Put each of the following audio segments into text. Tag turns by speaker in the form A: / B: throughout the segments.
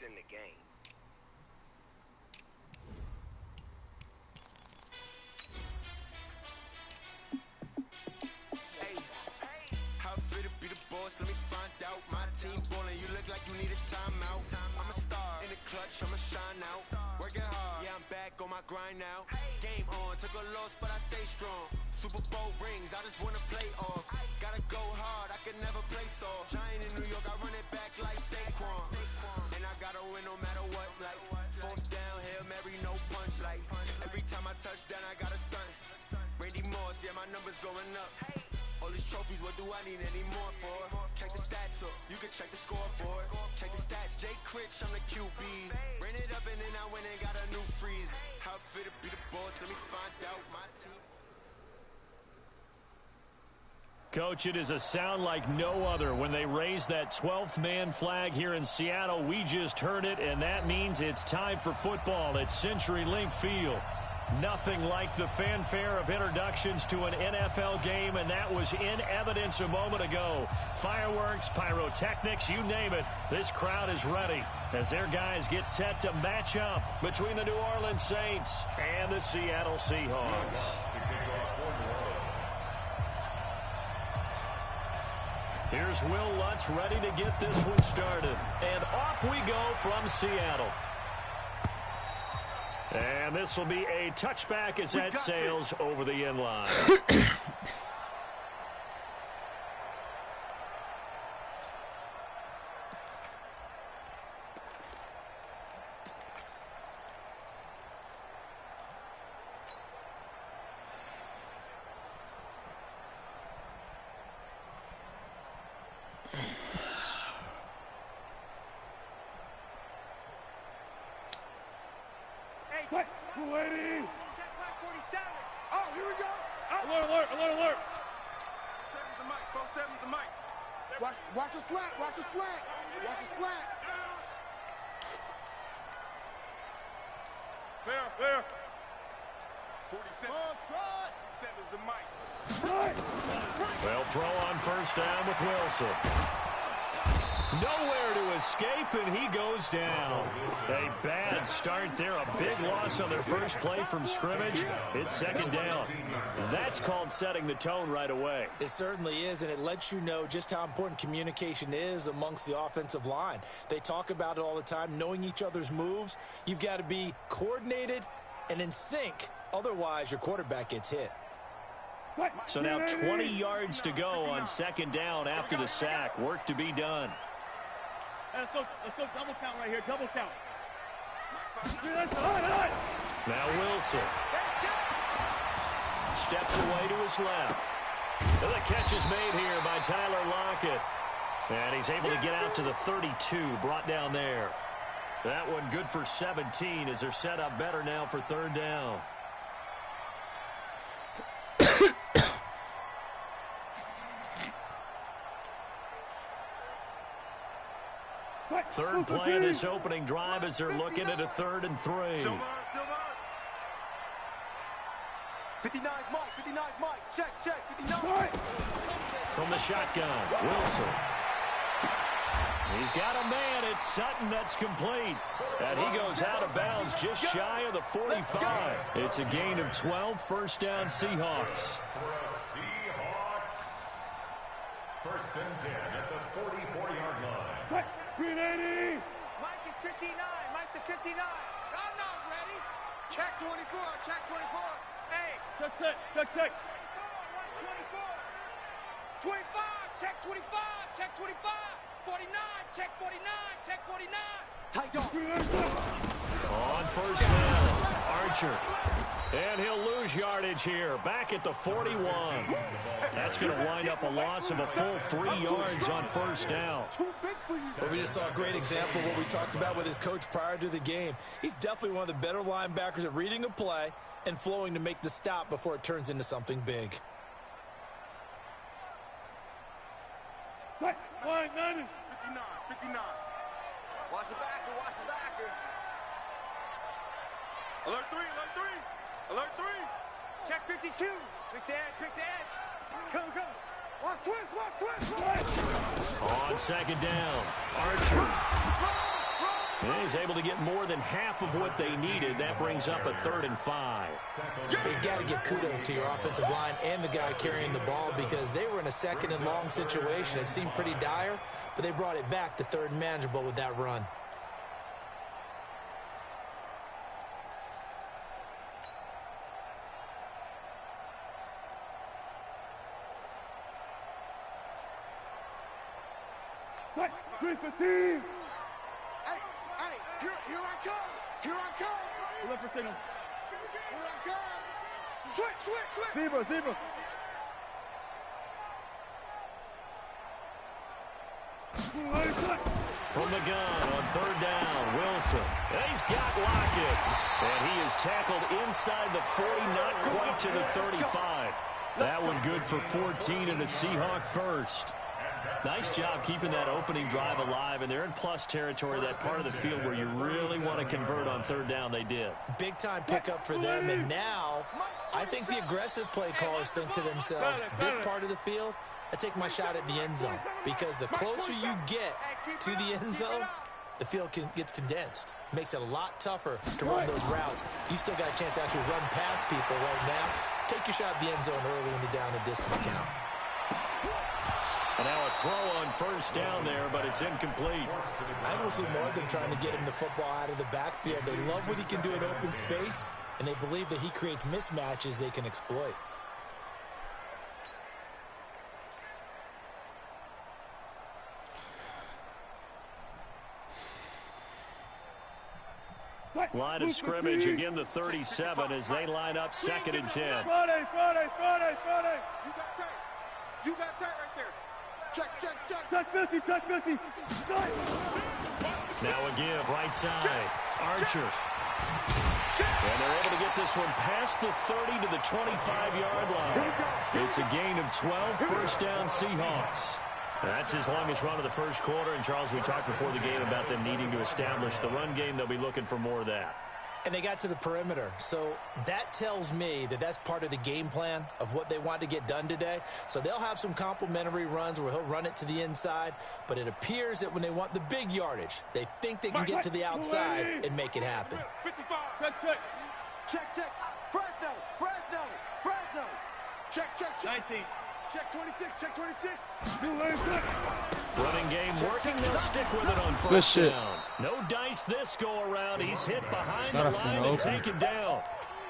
A: in the game.
B: Hey, how it feel to be the boss? Let me find out. My team ballin', you look like you need a timeout. I'm a star in the clutch, I'ma shine out. Working hard, yeah, I'm back on my grind now. Game on, took a loss, but I stay strong. Super Bowl rings, I just wanna play off. Gotta go hard, I can never play soft. Giant in New York, I run it back like Saquon. And I gotta win no matter what, like fourth down, Hail Mary, no punch. Like every time I touch down, I gotta stunt. Randy Moss, yeah, my numbers going up. All these trophies, what do I need any more for? Check the stats up, you can check the scoreboard. Check the stats, Jay Critch, I'm the QB. Ran it up and then I went and got a new freeze. How it feel to be the boss, let me find out. My team.
C: Coach, it is a sound like no other when they raise that 12th man flag here in Seattle. We just heard it, and that means it's time for football at CenturyLink Field. Nothing like the fanfare of introductions to an NFL game, and that was in evidence a moment ago. Fireworks, pyrotechnics, you name it. This crowd is ready as their guys get set to match up between the New Orleans Saints and the Seattle Seahawks. Here's Will Lutz ready to get this one started. And off we go from Seattle. And this will be a touchback as that sails over the end line.
D: Lady!
E: Check back 47.
D: Oh, here we go. Oh.
E: Alert, alert, alert, alert.
D: 7's the mic. 7's the mic. Watch a slant. Watch a slant. Watch a slant.
E: Fair.
D: 47. Oh, try. 7's the mic.
C: They'll throw on first down with Wilson. Nowhere to escape, and he goes down. A bad start there. A big loss on their first play from scrimmage. It's second down. That's called setting the tone right away.
F: It certainly is, and it lets you know just how important communication is amongst the offensive line. They talk about it all the time, knowing each other's moves. You've got to be coordinated and in sync. Otherwise, your quarterback gets hit.
C: So now 20 yards to go on second down after the sack. Work to be done.
E: Let's go double count right here, double count.
C: Now Wilson steps away to his left. And the catch is made here by Tyler Lockett. And he's able to get out to the 32, brought down there. That one good for 17 as they're set up better now for third down. Third play in this opening drive as they're looking at a 3rd and 3.
D: 59 Mike. Check. 59.
C: From the shotgun, Wilson. He's got a man. It's Sutton that's complete. And he goes out of bounds just shy of the 45. It's a gain of 12, first down Seahawks.
G: First and 10 at the 44-yard line.
D: Green 80.
E: Mike is 59. Mike the 59. I'm not ready.
D: Check 24.
E: Hey. Check.
D: 24.
E: 25. Check 25. Check 25. 49. Check 49. Check 49.
D: Tight dog.
C: On first down, Archer. And he'll lose yardage here, back at the 41. That's going to wind up a loss of a full 3 yards on first down.
F: But we just saw a great example of what we talked about with his coach prior to the game. He's definitely one of the better linebackers at reading a play and flowing to make the stop before it turns into something big.
D: Line 90. 59. Watch the backer. Alert 3.
E: Check 52. Pick the edge. Go. Watch twist.
C: On second down, Archer. And he's able to get more than half of what they needed. That brings up a 3rd and 5.
F: You got to give kudos to your offensive line and the guy carrying the ball because they were in a 2nd and long situation. It seemed pretty dire, but they brought it back to 3rd and manageable with that run.
D: Hey, here I come. Here I come. Left for signal. Here I come. Switch. Zebra.
C: From the gun on 3rd down, Wilson. And he's got Lockett. And he is tackled inside the 40, not quite to the 35. That one good for 14 and a Seahawk first. Nice job keeping that opening drive alive, and they're in plus territory, that part of the field where you really want to convert on 3rd down. They did. Big-time pickup for them, and now I think the aggressive play callers think to themselves, this part of the field, I take my shot at the end zone, because the closer you get to the end zone, the field gets condensed. Makes it a lot tougher to run those routes. You still got a chance to actually run past people right now. Take your shot at the end zone early in the down and distance count. And now a throw on 1st down there, but it's incomplete.
F: I don't see more of them trying to get him the football out of the backfield. They love what he can do in open space, and they believe that he creates mismatches they can exploit.
C: Line of scrimmage, again the 37 as they line up 2nd and 10.
D: Friday. You got tight right there. Check 50.
C: Now a give, right side. Archer. And they're able to get this one past the 30 to the 25-yard line. It's a gain of 12, 1st down Seahawks. That's his longest run of the first quarter. And, Charles, we talked before the game about them needing to establish the run game. They'll be looking for more of that.
F: And they got to the perimeter. So that tells me that that's part of the game plan of what they want to get done today. So they'll have some complementary runs where he'll run it to the inside. But it appears that when they want the big yardage, they think they can get to the outside and make it happen.
D: 55. Check. Fresno. Check. 19. Check 26.
C: Running game working. They'll stick with it on 1st down. No dice this go around. He's hit behind the line and taken down.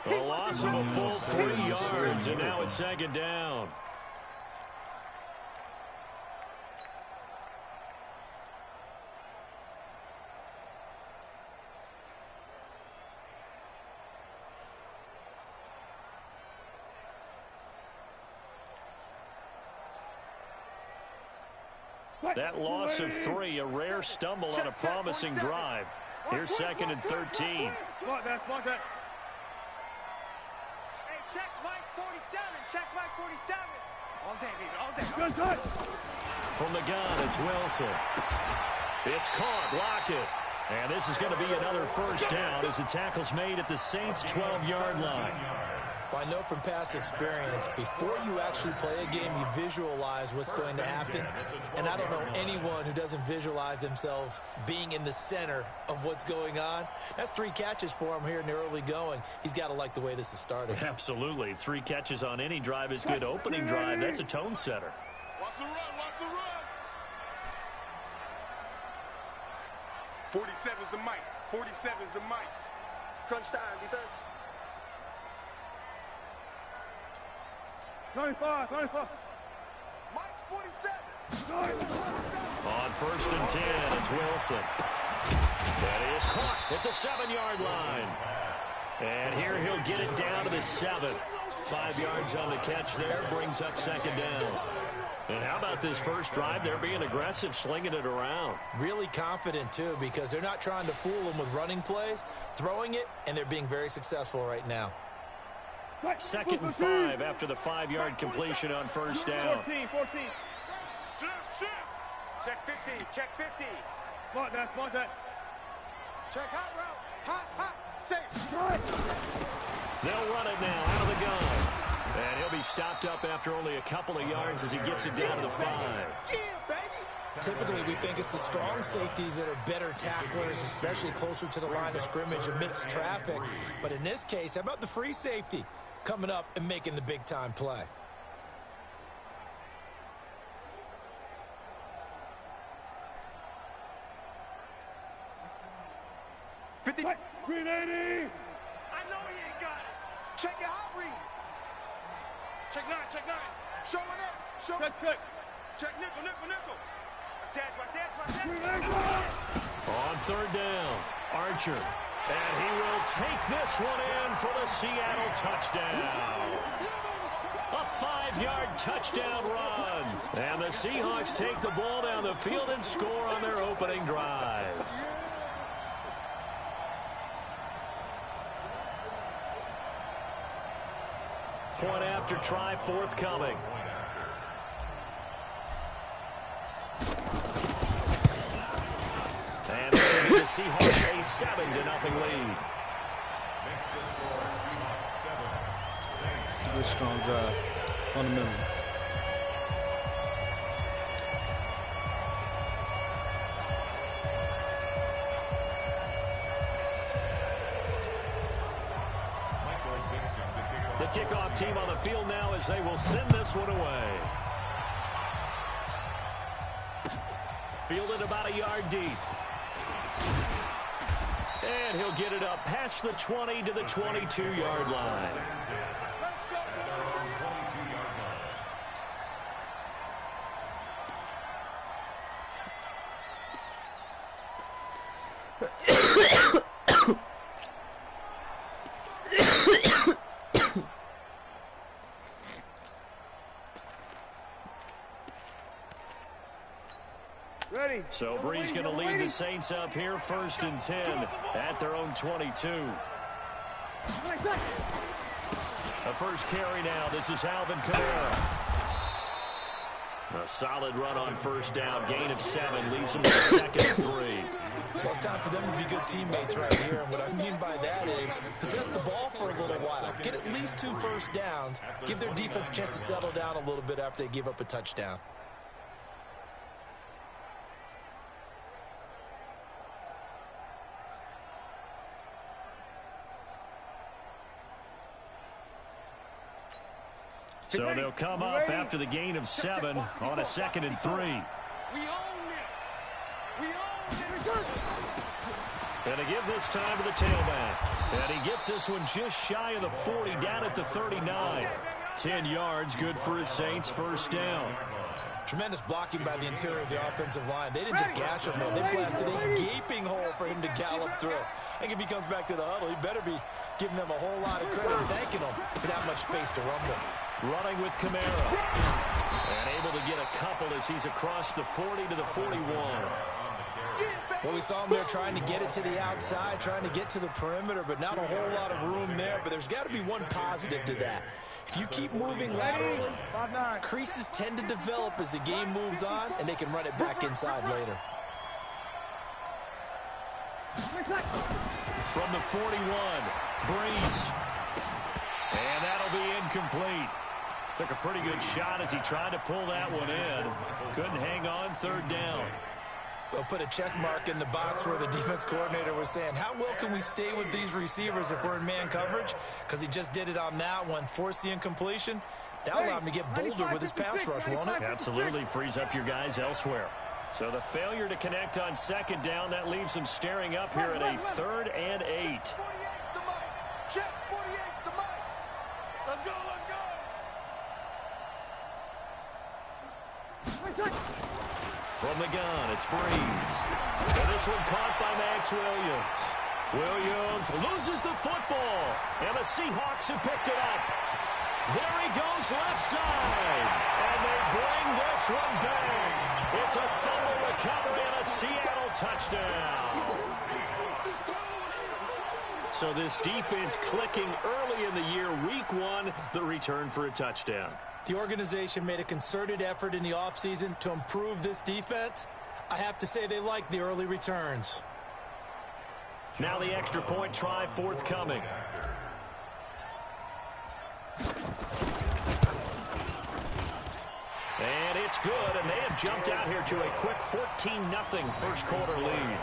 C: A loss of a full 3 yards, and now it's 2nd down. That loss of 3, a rare stumble on a promising drive. Here's 2nd and 13.
D: Block that.
E: Hey, check Mike 47. Check Mike 47. All day, baby, all day.
C: From the gun, it's Wilson. It's caught, Lockett. And this is going to be another 1st down as the tackle's made at the Saints' 12-yard line.
F: Well, I know from past experience, before you actually play a game, you visualize what's going to happen. And I don't know anyone who doesn't visualize themselves being in the center of what's going on. That's 3 catches for him here in the early going. He's got to like the way this is starting.
C: Absolutely. 3 catches on any drive is good. Opening drive, that's a tone setter.
D: Watch the run. 47's the mic. Crunch time, defense. 95. Mike's 47.
C: On 1st and 10, it's Wilson. That is caught at the 7-yard line. And here he'll get it down to the 7. 5 yards on the catch there, brings up 2nd down. And how about this first drive? They're being aggressive, slinging it around.
F: Really confident, too, because they're not trying to fool them with running plays, throwing it, and they're being very successful right now.
C: 2nd and 5 after the 5-yard completion on 1st down.
D: 14. Shift. Check 50. Block that. Check hot route. Hot. Safe.
C: They'll run it now out of the gun. And he'll be stopped up after only a couple of yards as he gets it down to the 5.
D: Yeah, baby.
F: Typically, we think it's the strong safeties that are better tacklers, especially closer to the line of scrimmage amidst traffic. But in this case, how about the free safety coming up and making the big-time play?
D: Green 80!
E: I know he ain't got it.
D: Check your hot read.
E: Check 9, check 9.
D: Showing up. Show.
E: Check.
D: Check nickel.
E: Watch that.
C: On third down, Archer. And he will take this one in for the Seattle touchdown. A 5-yard touchdown run. And the Seahawks take the ball down the field and score on their opening drive. Point after try forthcoming. And this will be the Seahawks a 7-0 lead.
A: Good strong drive. Fundamental.
C: The kickoff team on the field now as they will send this one away. Fielded about a yard deep. And he'll get it up past the 20 to the 22-yard line.
D: Ready.
C: So Bree's going to lead the Saints up here 1st and 10 at their own 22. A first carry now. This is Alvin Kamara. A solid run on first down. Gain of 7 leaves them with a 2nd and 3.
F: Well, it's time for them to be good teammates right here. And what I mean by that is possess the ball for a little while. Get at least 2 first downs. Give their defense a chance to settle down a little bit after they give up a touchdown.
C: So they'll come up after the gain of 7 on a 2nd and 3.
E: We own it.
C: And to give this time to the tailback. And he gets this one just shy of the 40, down at the 39. 10 yards, good for his Saints, first down.
F: Tremendous blocking by the interior of the offensive line. They didn't just gash him, though. They blasted a gaping hole for him to gallop through. I think if he comes back to the huddle, he better be giving them a whole lot of credit and thanking them for that much space to rumble.
C: Running with Kamara. And able to get a couple as he's across the 40 to the 41.
F: Well, we saw him there trying to get it to the outside, trying to get to the perimeter, but not a whole lot of room there. But there's got to be one positive to that. If you keep moving laterally, creases tend to develop as the game moves on, and they can run it back inside later.
C: From the 41, Breeze. And that'll be incomplete. Took a pretty good shot as he tried to pull that one in. Couldn't hang on, 3rd down.
F: They'll put a check mark in the box where the defense coordinator was saying, how well can we stay with these receivers if we're in man coverage? Because he just did it on that one, forced the incompletion. That'll allow him to get bolder with his pass rush, won't it?
C: Absolutely, frees up your guys elsewhere. So the failure to connect on 2nd down, that leaves him staring up here at a 3rd and 8.
D: Check 48's the mic. Let's go.
C: From the gun, it's Breeze. And this one caught by Max Williams. Williams loses the football, and the Seahawks have picked it up. There he goes left side, and they bring this one back. It's a fumble recovery and a Seattle touchdown. So this defense clicking early in the year, week 1, the return for a touchdown.
F: The organization made a concerted effort in the offseason to improve this defense. I have to say they like the early returns.
C: Now the extra point try forthcoming. And it's That's good, and they have jumped out here to a quick 14-0 first quarter lead.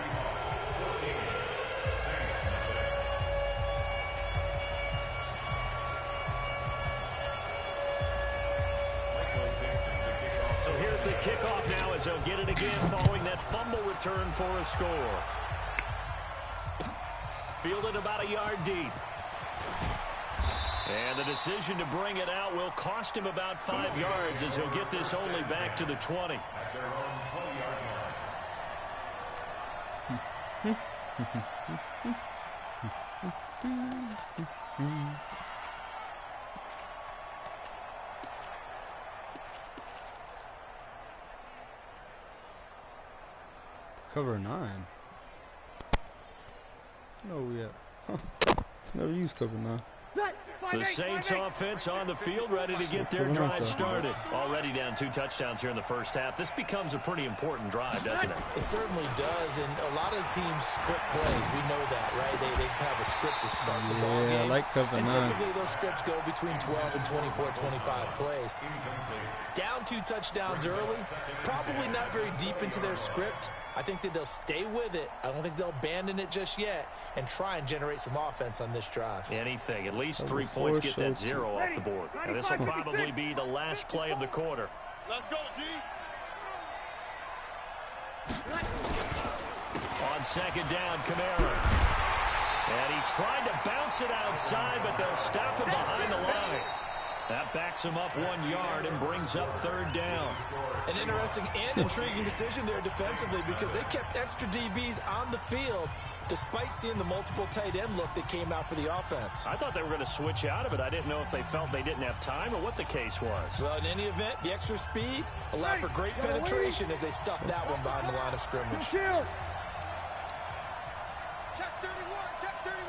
C: So here's the kickoff now as they'll get it again following that fumble return for a score. Fielded about a yard deep. And the decision to bring it out will cost him about 5 yards as he'll get this only back to the 20.
G: At their own 20-yard line.
A: Cover 9. No, yeah. Never used cover 9.
C: The Saints offense on the field, ready to get their drive started. Already down 2 touchdowns here in the first half. This becomes a pretty important drive, doesn't it?
F: It certainly does, and a lot of teams script plays. We know that, right? They have a script to start the ball game.
A: Yeah, I like cover 9.
F: And typically those scripts go between 12 and 24, 25 plays. Down 2 touchdowns early, probably not very deep into their script. I think that they'll stay with it. I don't think they'll abandon it just yet and try and generate some offense on this drive.
C: Anything. At least 3 points, get that 0 off the board. And this will probably be the last play of the quarter.
D: Let's go, D.
C: On second down, Kamara. And he tried to bounce it outside, but they'll stop him behind the line. That backs him up 1 yard and brings up third down.
F: An interesting and intriguing decision there defensively because they kept extra DBs on the field despite seeing the multiple tight end look that came out for the offense.
C: I thought they were going to switch out of it. I didn't know if they felt they didn't have time or what the case was.
F: Well, in any event, the extra speed allowed for great penetration as they stuffed that one behind the line of scrimmage.
D: Check 31, check 31.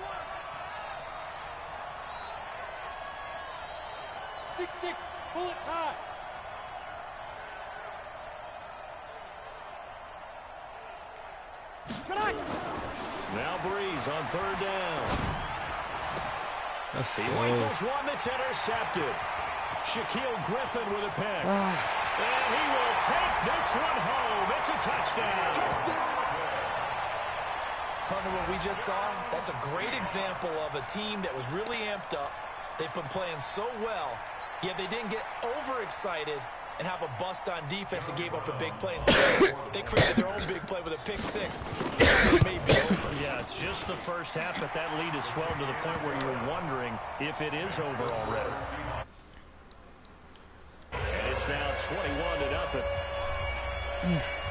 E: 6-6, pull it high.
C: Now Breeze on third down. He rifles one that's intercepted. Shaquille Griffin with a pick. And he will take this one home. It's a touchdown.
F: Partner, what we just saw, that's a great example of a team that was really amped up. They've been playing so well, yet they didn't get overexcited and have a bust on defense and gave up a big play. Instead, they created their own big play with a pick 6. It may be over.
C: Yeah, it's just the first half, but that lead has swelled to the point where you're wondering if it is over already. And it's now 21-0.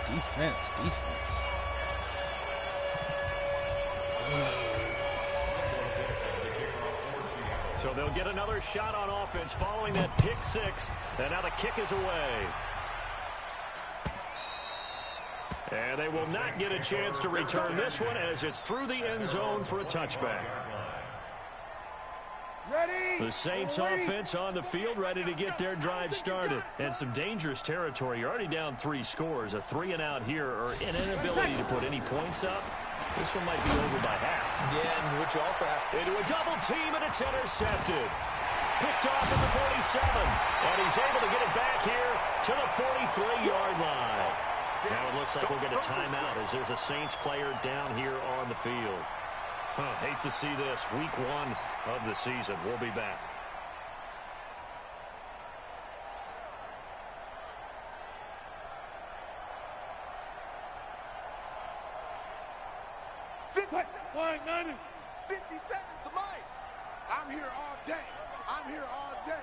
A: Defense.
C: So they'll get another shot on offense following that pick 6. And now the kick is away. And they will not get a chance to return this one as it's through the end zone for a touchback.
D: Ready.
C: The Saints offense on the field ready to get their drive started. And some dangerous territory. You're already down 3 scores. A 3-and-out here or an inability to put any points up. This one might be over by half.
F: Yeah, and what you also have
C: into a double team, and it's intercepted. Picked off at the 47. And he's able to get it back here to the 43-yard line. Now it looks like we'll get a timeout as there's a Saints player down here on the field. Hate to see this. Week 1 of the season. We'll be back.
D: Flying 90. 50 seconds to Mike. I'm here all day. I'm here all day.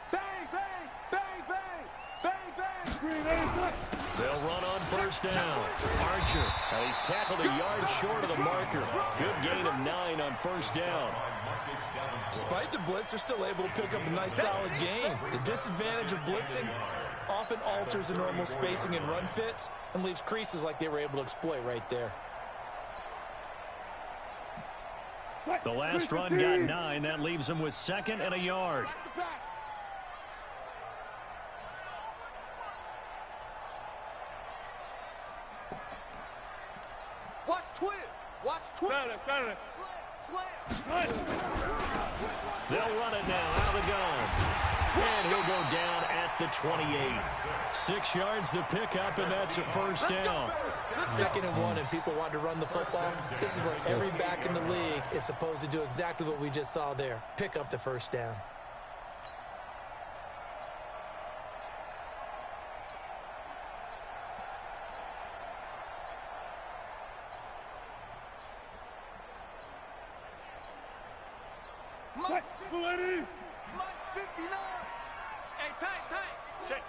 D: Bang, bang, bang, bang, bang, bang. Green 86.
C: They'll run on first down. Archer. Now he's tackled a yard short of the marker. Good gain of 9 on first down.
F: Despite the blitz, they're still able to pick up a nice solid gain. The disadvantage of blitzing often alters the normal spacing and run fits and leaves creases like they were able to exploit right there.
C: The last run got 9. That leaves him with 2nd and a yard.
D: Watch twins. Watch twins.
E: Got it.
D: Slam.
C: They'll run it now out of the gun. And he'll go down at the 28. 6 yards the pickup, and that's a first down.
F: 2nd and 1, and people want to run the football. This is where every back in the league is supposed to do exactly what we just saw there. Pick up the first down.
D: Mike 59.
E: Hey, tight. Check.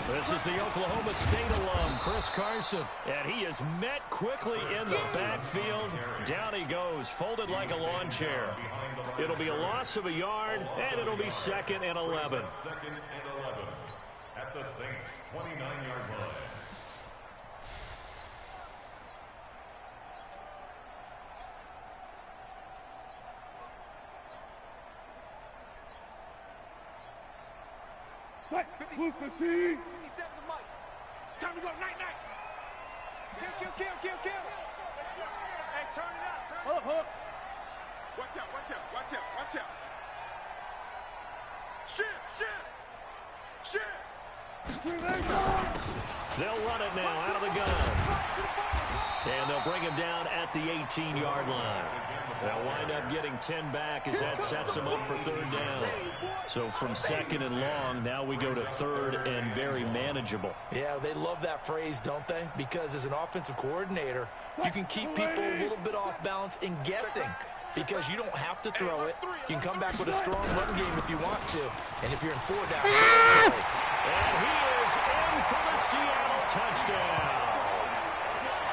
C: This is the Oklahoma State alum, Chris Carson. And he is met quickly in the backfield. Down he goes, folded like a lawn chair. It'll be a loss of a yard, and it'll be 2nd and 11.
G: 2nd and 11 at the Saints' 29-yard line.
D: Mike 15.
E: 57 to Mike. Time to go, night. Kill. Hey, turn it up.
D: Hold up. Watch out. Shit.
C: They'll run it now out of the gun. And they'll bring him down at the 18-yard line. They'll wind up getting 10 back as that sets them up for 3rd down. So from 2nd and long, now we go to 3rd and very manageable.
F: Yeah, they love that phrase, don't they? Because as an offensive coordinator, you can keep people a little bit off balance and guessing. Because you don't have to throw it. You can come back with a strong run game if you want to. And if you're in 4 down,
C: and he is in for the Seattle touchdown.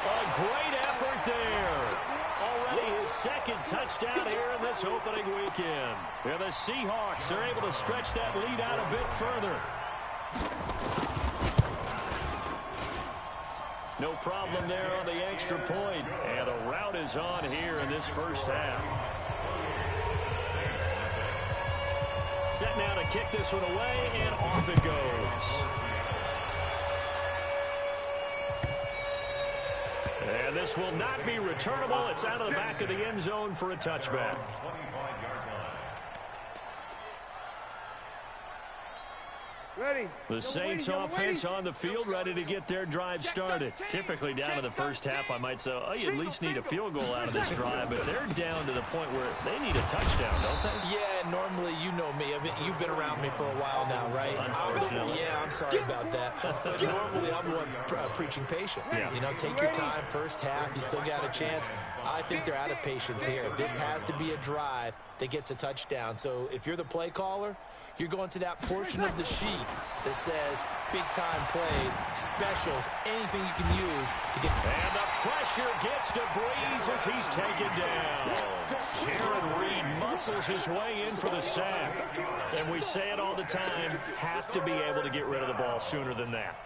C: A great effort there. Already his 2nd touchdown here in this opening weekend. And the Seahawks are able to stretch that lead out a bit further. No problem there on the extra point. And a rout is on here in this first half. Set now to kick this one away, and off it goes. And this will not be returnable. It's out of the back of the end zone for a touchback.
D: Ready.
C: The Saints offense on the field, ready to get their drive started. Typically down in the first half, I might say, oh, you at least need a field goal out of this drive, but they're down to the point where they need a touchdown, don't they?
F: Yeah, normally you know me. I mean, you've been around me for a while now, right?
C: Unfortunately.
F: I'm sorry about that. But normally I'm the one preaching patience.
C: Yeah.
F: You know, take your time, first half, you still got a chance. I think they're out of patience here. This has to be a drive that gets a touchdown. So if you're the play caller, you're going to that portion of the sheet that says big-time plays, specials, anything you can use to get.
C: And the pressure gets to Breeze as he's taken down. Jaron Reed muscles his way in for the sack. And we say it all the time, have to be able to get rid of the ball sooner than that.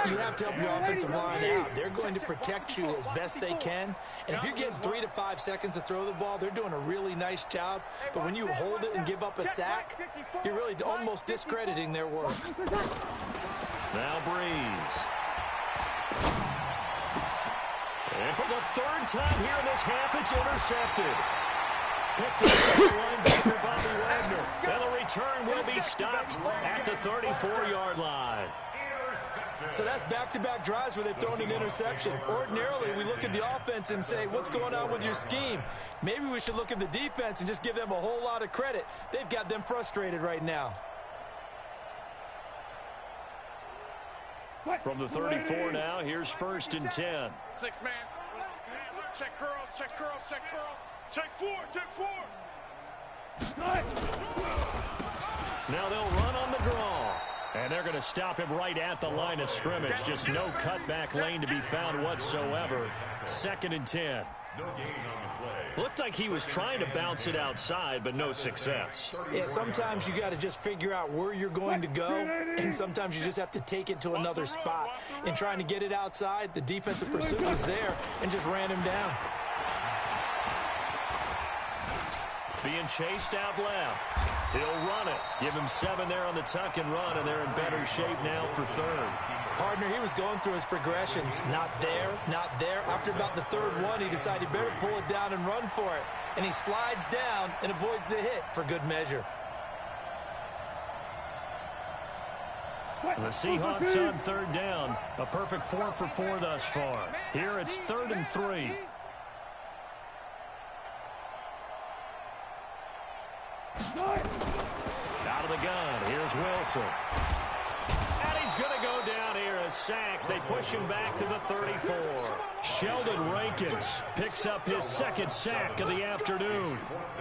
F: You have to help your offensive line out. They're going to protect you as best they can. And if you're getting 3 to 5 seconds to throw the ball, they're doing a really nice job. But when you hold it and give up a sack, you're really almost discrediting their work.
C: Now Breeze. And for the 3rd time here in this half, it's intercepted. Picked up by linebacker Bobby Wagner. And the return will be stopped at the 34-yard line.
F: So that's back-to-back drives where they've thrown an interception. Ordinarily, we look at the offense and say, what's going on with your scheme? Maybe we should look at the defense and just give them a whole lot of credit. They've got them frustrated right now.
C: From the 34 now, here's 1st and 10.
E: 6 man. Check curls. Check 4.
C: Now they'll run on the draw. And they're going to stop him right at the line of scrimmage. Just no cutback lane to be found whatsoever. 2nd and 10. Looked like he was trying to bounce it outside, but no success.
F: Yeah, sometimes you got to just figure out where you're going to go, and sometimes you just have to take it to another spot. And trying to get it outside, the defensive pursuit was there and just ran him down.
C: Being chased out left. He'll run it. Give him 7 there on the tuck and run, and they're in better shape now for third.
F: Partner, he was going through his progressions. Not there, not there. After about the third one, he decided he better pull it down and run for it. And he slides down and avoids the hit for good measure.
C: The Seahawks on third down. A perfect 4 for 4 thus far. Here it's 3rd and 3. Out of the gun. Here's Wilson. And he's going to go down here. A sack. They push him back to the 34. Sheldon Rankins picks up his 2nd sack of the afternoon.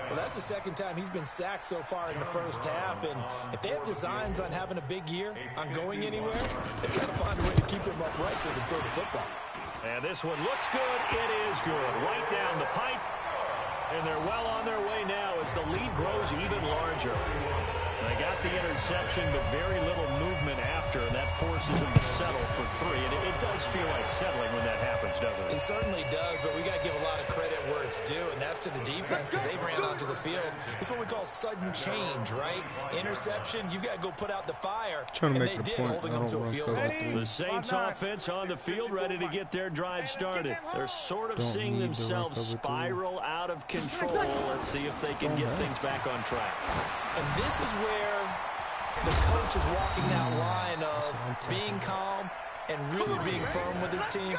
F: Well, that's the 2nd time he's been sacked so far in the first half. And if they have designs on having a big year, on going anywhere, they've got to find a way to keep him upright so they can throw the football.
C: And this one looks good. It is good. Right down the pipe. And they're well on their way now as the lead grows even larger. They got the interception, but very little movement after, and that forces them to settle for 3. And it does feel like settling when that happens, doesn't it?
F: It certainly does, but we got to give a lot of credit where it's due, and that's to the defense because they ran onto the field. It's what we call sudden change, right? Interception, you got to go put out the fire, and they did, holding them to a field goal.
C: The Saints offense on the field ready to get their drive started. They're sort of seeing themselves spiral out of control. Let's see if they can get things back on track.
F: And this is where the coach is walking that line of being calm and really being firm with his team.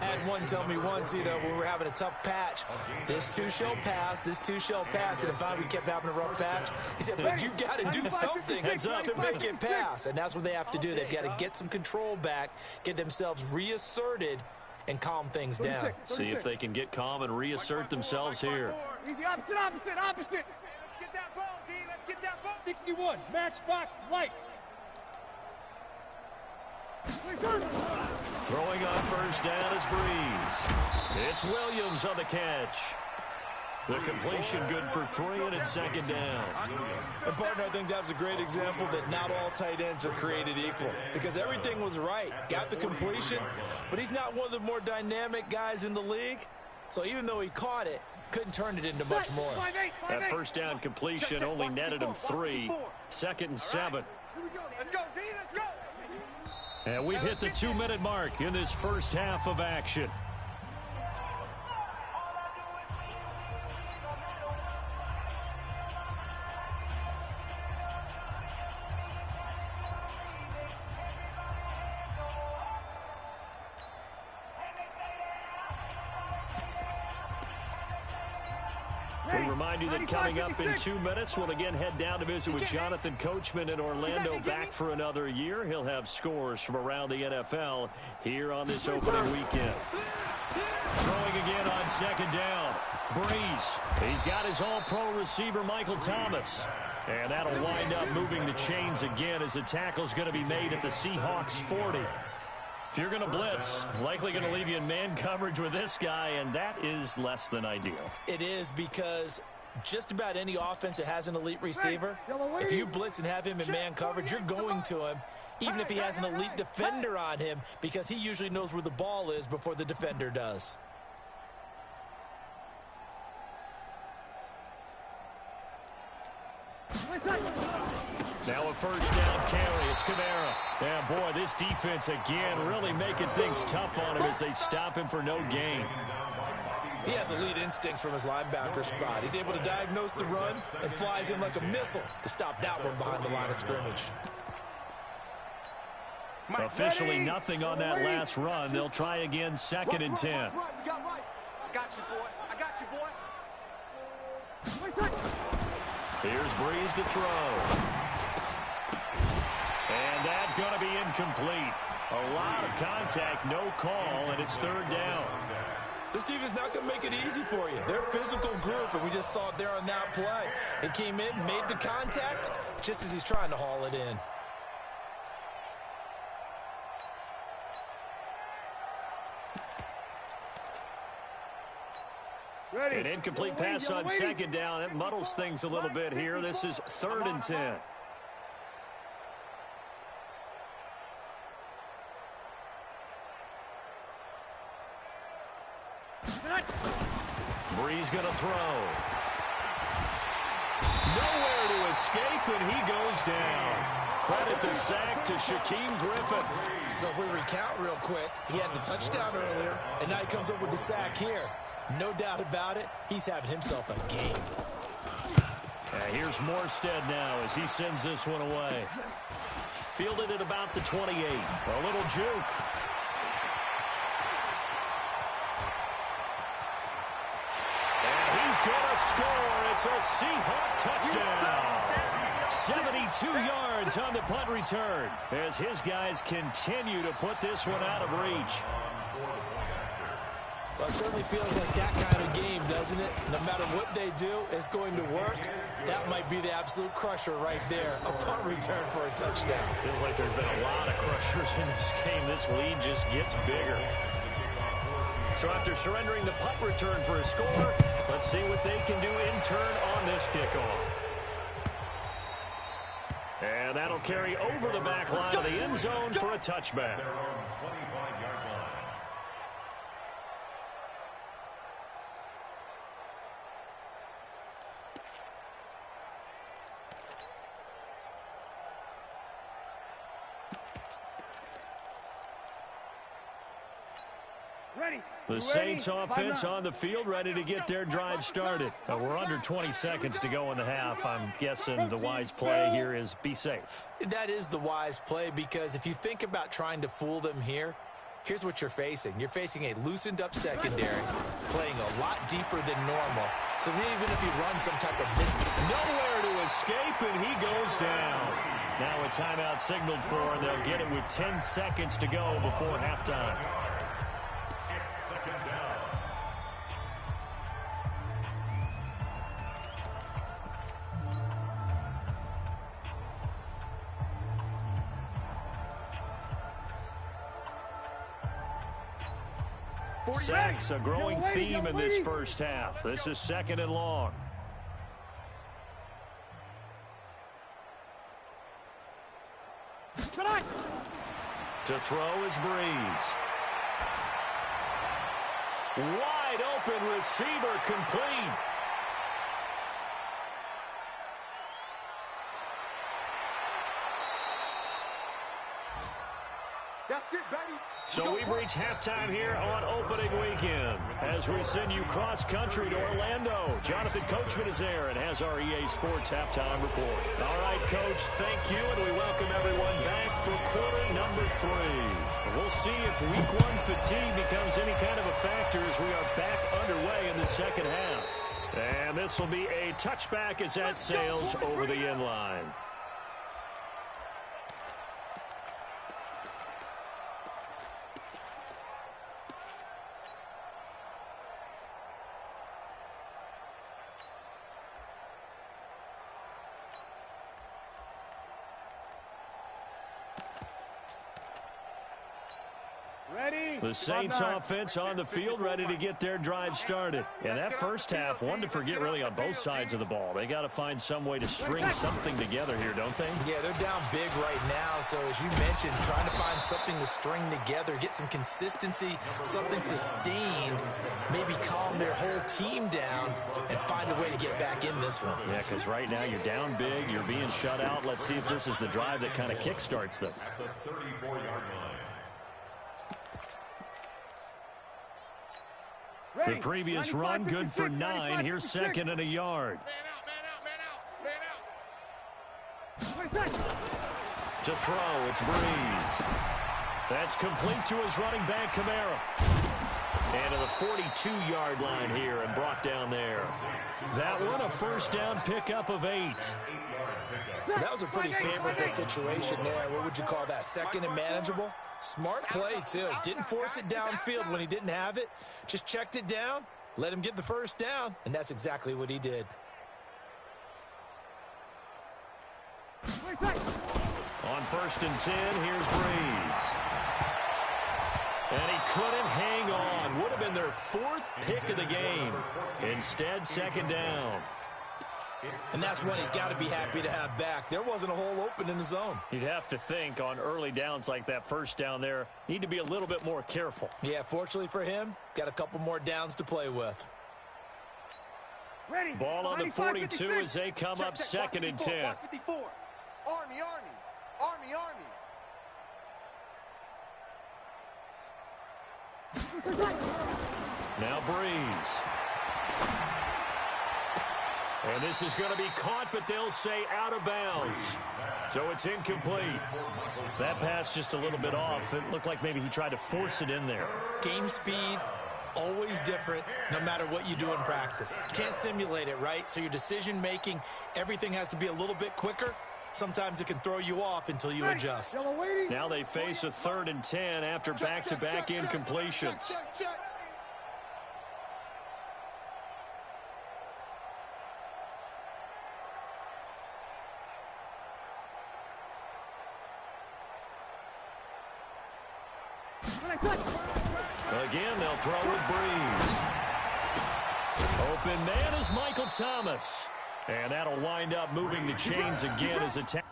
F: I had one tell me once, when we were having a tough patch, this too shall pass, this too shall pass. And if we kept having a rough patch, he said, but you've got to do something to make it pass. And that's what they have to do. They've got to get some control back, get themselves reasserted, and calm things down.
C: See if they can get calm and reassert themselves here.
E: Easy, opposite. Let's get that ball, D. Let's get that ball. 61, matchbox lights.
C: Throwing on first down is Breeze. It's Williams on the catch. The completion good for 3, and it's 2nd down.
F: And, partner, I think that's a great example that not all tight ends are created equal because everything was right. Got the completion, but he's not one of the more dynamic guys in the league. So even though he caught it, couldn't turn it into much more.
C: That first down completion only netted him 3. 2nd and 7.
E: Let's go, D. Let's go.
C: And we've hit the 2-minute mark in this first half of action. We remind you that coming up in 2 minutes, we'll again head down to visit with Jonathan Coachman in Orlando, back for another year. He'll have scores from around the NFL here on this opening weekend. Throwing again on 2nd down. Breeze. He's got his all-pro receiver, Michael Thomas. And that'll wind up moving the chains again as the tackle's going to be made at the Seahawks 40. If you're going to blitz, likely going to leave you in man coverage with this guy, and that is less than ideal.
F: It is because just about any offense that has an elite receiver, if you blitz and have him in man coverage, you're going to him, even if he has an elite defender on him, because he usually knows where the ball is before the defender does.
C: Now a first down carry. It's Kamara. Yeah, boy, this defense again really making things tough on him as they stop him for no gain.
F: He has elite instincts from his linebacker spot. He's able to diagnose the run and flies in like a missile to stop that one behind the line of scrimmage.
C: Officially nothing on that last run. They'll try again, 2nd and 10.
E: I got you, boy. I got you, boy.
C: Here's Breeze to throw. And that's going to be incomplete. A lot of contact, no call, and it's 3rd down.
F: This defense not going to make it easy for you. They're a physical group, and we just saw it there on that play. He came in, made the contact, just as he's trying to haul it in.
C: An incomplete pass on 2nd down. It muddles things a little bit here. This is 3rd and 10. Breeze going to throw. Nowhere to escape, and he goes down. Credit the sack to Shaquem Griffin.
F: So if we recount real quick, he had the touchdown earlier, and now he comes up with the sack here. No doubt about it, he's having himself a game.
C: Here's Morstead now as he sends this one away. Fielded at about the 28. A little juke. And he's going to score. It's a Seahawk touchdown. 72 yards on the punt return as his guys continue to put this one out of reach.
F: Well, it certainly feels like that kind of game, doesn't it? No matter what they do, it's going to work. That might be the absolute crusher right there. A punt return for a touchdown.
C: Feels like there's been a lot of crushers in this game. This lead just gets bigger. So after surrendering the punt return for a score, let's see what they can do in turn on this kickoff. And that'll carry over the back line of the end zone for a touchback. The Saints offense on the field, ready to get their drive started. We're under 20 seconds to go in the half. I'm guessing the wise play here is be safe.
F: That is the wise play, because if you think about trying to fool them here, here's what you're facing. You're facing a loosened up secondary, playing a lot deeper than normal. So even if you run some type of
C: nowhere to escape, and he goes down. Now a timeout signaled for, and they'll get it with 10 seconds to go before halftime. Sacks, a growing theme in this first half. This is 2nd and long. To throw is Breeze. Wide open receiver, complete.
D: That's it, baby.
C: So we've reached halftime here on opening weekend as we send you cross-country to Orlando. Jonathan Coachman is there and has our EA Sports halftime report. All right, Coach, thank you, and we welcome everyone back for quarter number 3. We'll see if Week 1 fatigue becomes any kind of a factor as we are back underway in the second half. And this will be a touchback as that sails over the end line. The Saints offense on the field, ready to get their drive started. And that first half, one to forget really on both sides of the ball. They got to find some way to string something together here, don't they?
F: Yeah, they're down big right now. So as you mentioned, trying to find something to string together, get some consistency, something sustained, maybe calm their whole team down and find a way to get back in this one.
C: Yeah, because right now you're down big, you're being shut out. Let's see if this is the drive that kind of kickstarts them.
G: At the 34-yard line.
C: The previous run, good for 9. Here's 2nd and a yard. To throw, it's Breeze. That's complete to his running back, Kamara. And to the 42-yard line here and brought down there. That one, a first down pickup of 8.
F: That was a pretty favorable situation there. What would you call that? 2nd and manageable? Smart play, too. Didn't force it downfield when he didn't have it. Just checked it down, let him get the first down, and that's exactly what he did.
C: On 1st and 10, here's Breeze. And he couldn't hang on. Would have been their 4th pick of the game. Instead, 2nd down.
F: And that's one he's got to be happy to have back. There wasn't a hole open in the zone.
C: You'd have to think on early downs like that first down there, need to be a little bit more careful.
F: Yeah, fortunately for him, got a couple more downs to play with.
C: Ball on the 42 as they come up second and 10.
D: Army.
C: Now Breeze. And this is going to be caught, but they'll say out of bounds. So it's incomplete. That pass just a little bit off. It looked like maybe he tried to force it in there.
F: Game speed, always different, no matter what you do in practice. You can't simulate it, right? So your decision-making, everything has to be a little bit quicker. Sometimes it can throw you off until you adjust.
C: Now they face a 3rd and 10 after back-to-back incompletions.
D: Check.
C: Again, they'll throw with Breeze. Open man is Michael Thomas. And that'll wind up moving the chains again as attack.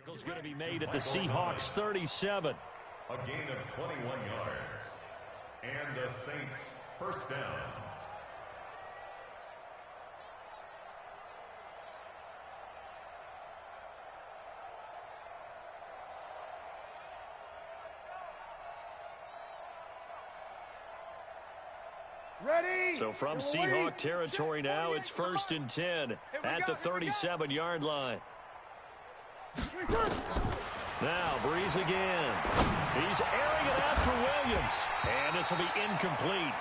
C: Tackle's going to be made at the Seahawks 37.
G: A gain of 21 yards. And the Saints first down.
D: Ready?
C: So from Seahawk territory now, it's 1st and 10 at the 37-yard line. Now Breeze again. He's airing it out for Williams. And this will be incomplete.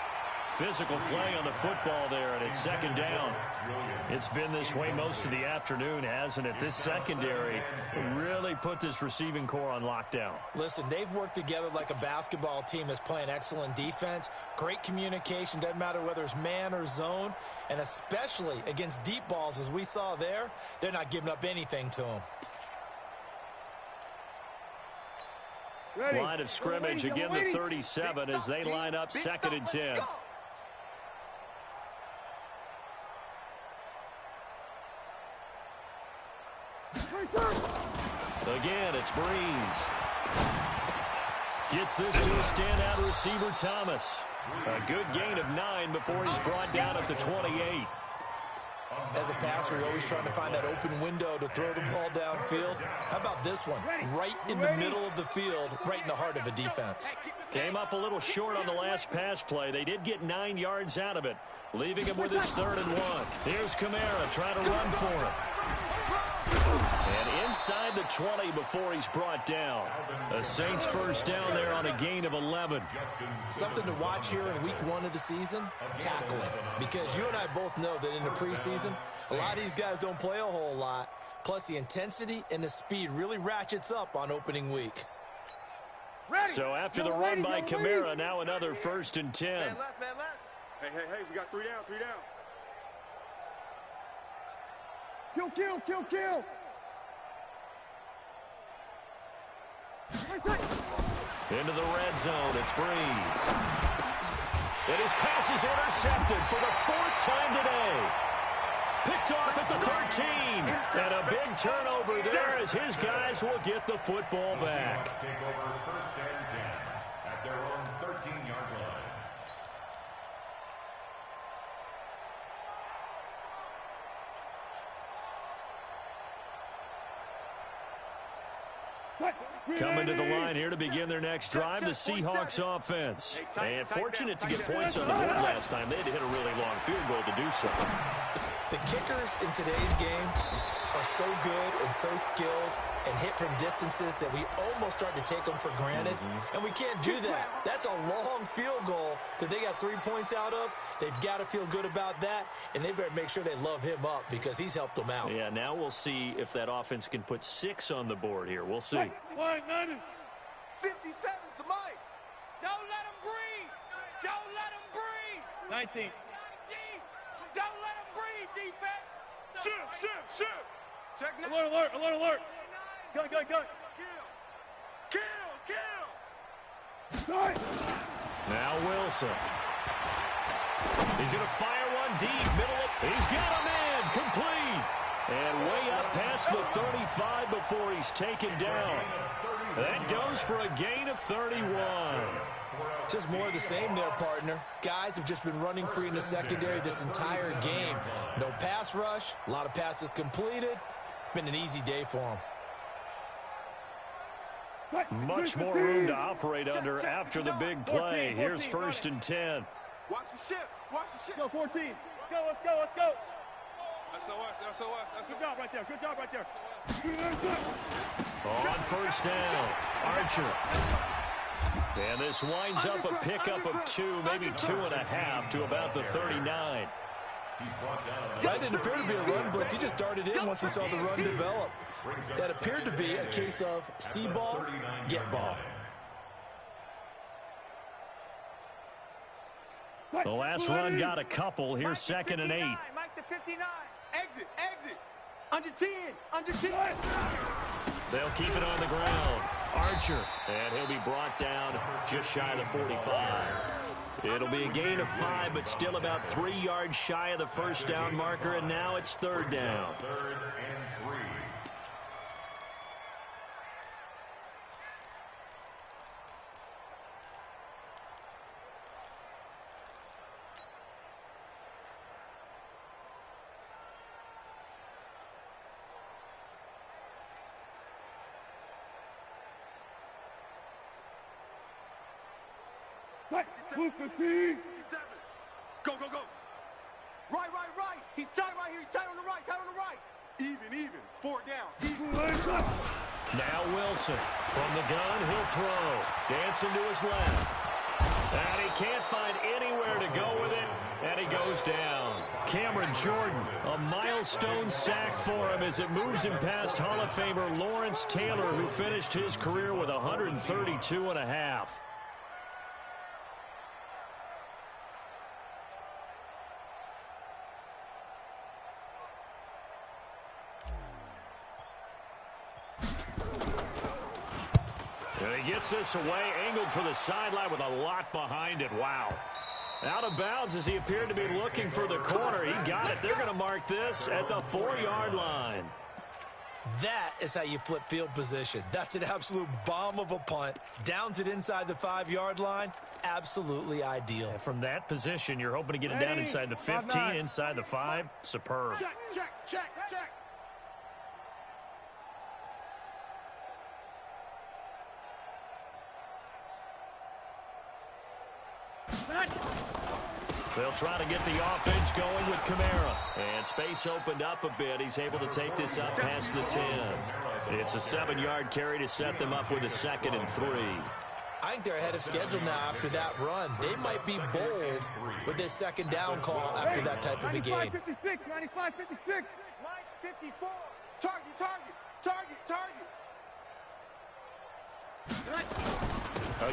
C: Physical play on the football there, and it's 2nd down. It's been this way most of the afternoon, hasn't it? This secondary really put this receiving core on lockdown.
F: Listen, they've worked together like a basketball team that's playing excellent defense. Great communication, doesn't matter whether it's man or zone. And especially against deep balls, as we saw there, they're not giving up anything to them.
D: Ready.
C: Line of scrimmage again, the 37 as they line up 2nd and 10. Again, it's Breeze. Gets this to a standout receiver, Thomas. A good gain of 9 before he's brought down at the 28.
F: As a passer, you're always trying to find that open window to throw the ball downfield. How about this one? Right in the middle of the field, right in the heart of a defense.
C: Came up a little short on the last pass play. They did get 9 yards out of it, leaving him with his 3rd and 1. Here's Kamara trying to run for him. And inside the 20 before he's brought down. The Saints first down there on a gain of 11.
F: Something to watch here in week 1 of the season, tackling. Because you and I both know that in the preseason, a lot of these guys don't play a whole lot. Plus the intensity and the speed really ratchets up on opening week.
C: So after the run by Kamara, now another 1st and 10.
D: Man left, man left. Hey, we got 3 down, 3 down. Kill.
C: Into the red zone, it's Breeze. And his pass is intercepted for the 4th time today. Picked off at the 13. And a big turnover there as his guys will get the football back.
G: Take over 1st and 10 at their own 13-yard line.
C: Coming to the line here to begin their next drive, the Seahawks offense. And fortunate to get points on the board last time. They had to hit a really long field goal to do so.
F: The kickers in today's game are so good and so skilled and hit from distances that we almost start to take them for granted. And we can't do that. That's a long field goal that they got 3 points out of. They've got to feel good about that, and they better make sure they love him up because he's helped them out.
C: Yeah, now we'll see if that offense can put 6 on the board here. We'll see.
D: 57's the mic.
E: Don't let him breathe. Don't let him breathe.
D: 19.
E: Don't let him breathe, defense.
D: Shift. Check now.
A: Alert. Go.
D: Kill.
C: Now Wilson. He's going to fire one deep. He's got him in. Complete. And way up past the 35 before he's taken down. That goes for a gain of 31.
F: Just more of the same there, partner. Guys have just been running free in the secondary this entire game. No pass rush, a lot of passes completed. Been an easy day for them.
C: Much more room to operate under after the big play. Here's 1st and 10.
D: Watch the shift.
A: Go, 14. Let's go.
D: SOS.
A: Good job right there.
C: On 1st down, Archer. And this winds up a pickup of 2, maybe 2.5 to about the 39.
F: That didn't appear to be a run blitz. He just darted in once he saw the run develop. That appeared to be a case of see ball, get ball.
C: The last run got a couple. Here's 2nd and 8.
E: Mike the 59.
D: Exit.
E: Under 10.
C: They'll keep it on the ground. Archer. And he'll be brought down just shy of the 45. It'll be a gain of 5, but still about 3 yards shy of the 1st down marker, and now it's 3rd down.
G: 3rd and 3.
D: Move 15. Go. Right. He's tight right here. He's tight on the right. Even. 4 down.
C: Now Wilson. From the gun, he'll throw. Dancing to his left. And he can't find anywhere to go with it, and he goes down. Cameron Jordan, a milestone sack for him as it moves him past Hall of Famer Lawrence Taylor, who finished his career with 132.5. He gets this away, angled for the sideline with a lot behind it. Wow. Out of bounds as he appeared to be looking for the corner. He got it. They're going to mark this at the 4-yard line.
F: That is how you flip field position. That's an absolute bomb of a punt. Downs it inside the 5-yard line. Absolutely ideal.
C: And from that position, you're hoping to get it down inside the 15, inside the 5. Superb.
D: Check, check, check, check.
C: They'll try to get the offense going with Kamara. And space opened up a bit. He's able to take this up past the 10. It's a 7-yard carry to set them up with a 2nd and 3.
F: I think they're ahead of schedule now after that run. They might be bold with this 2nd down call after that type of a game.
D: 95-56, 95-56. 54. Target, target, target, target.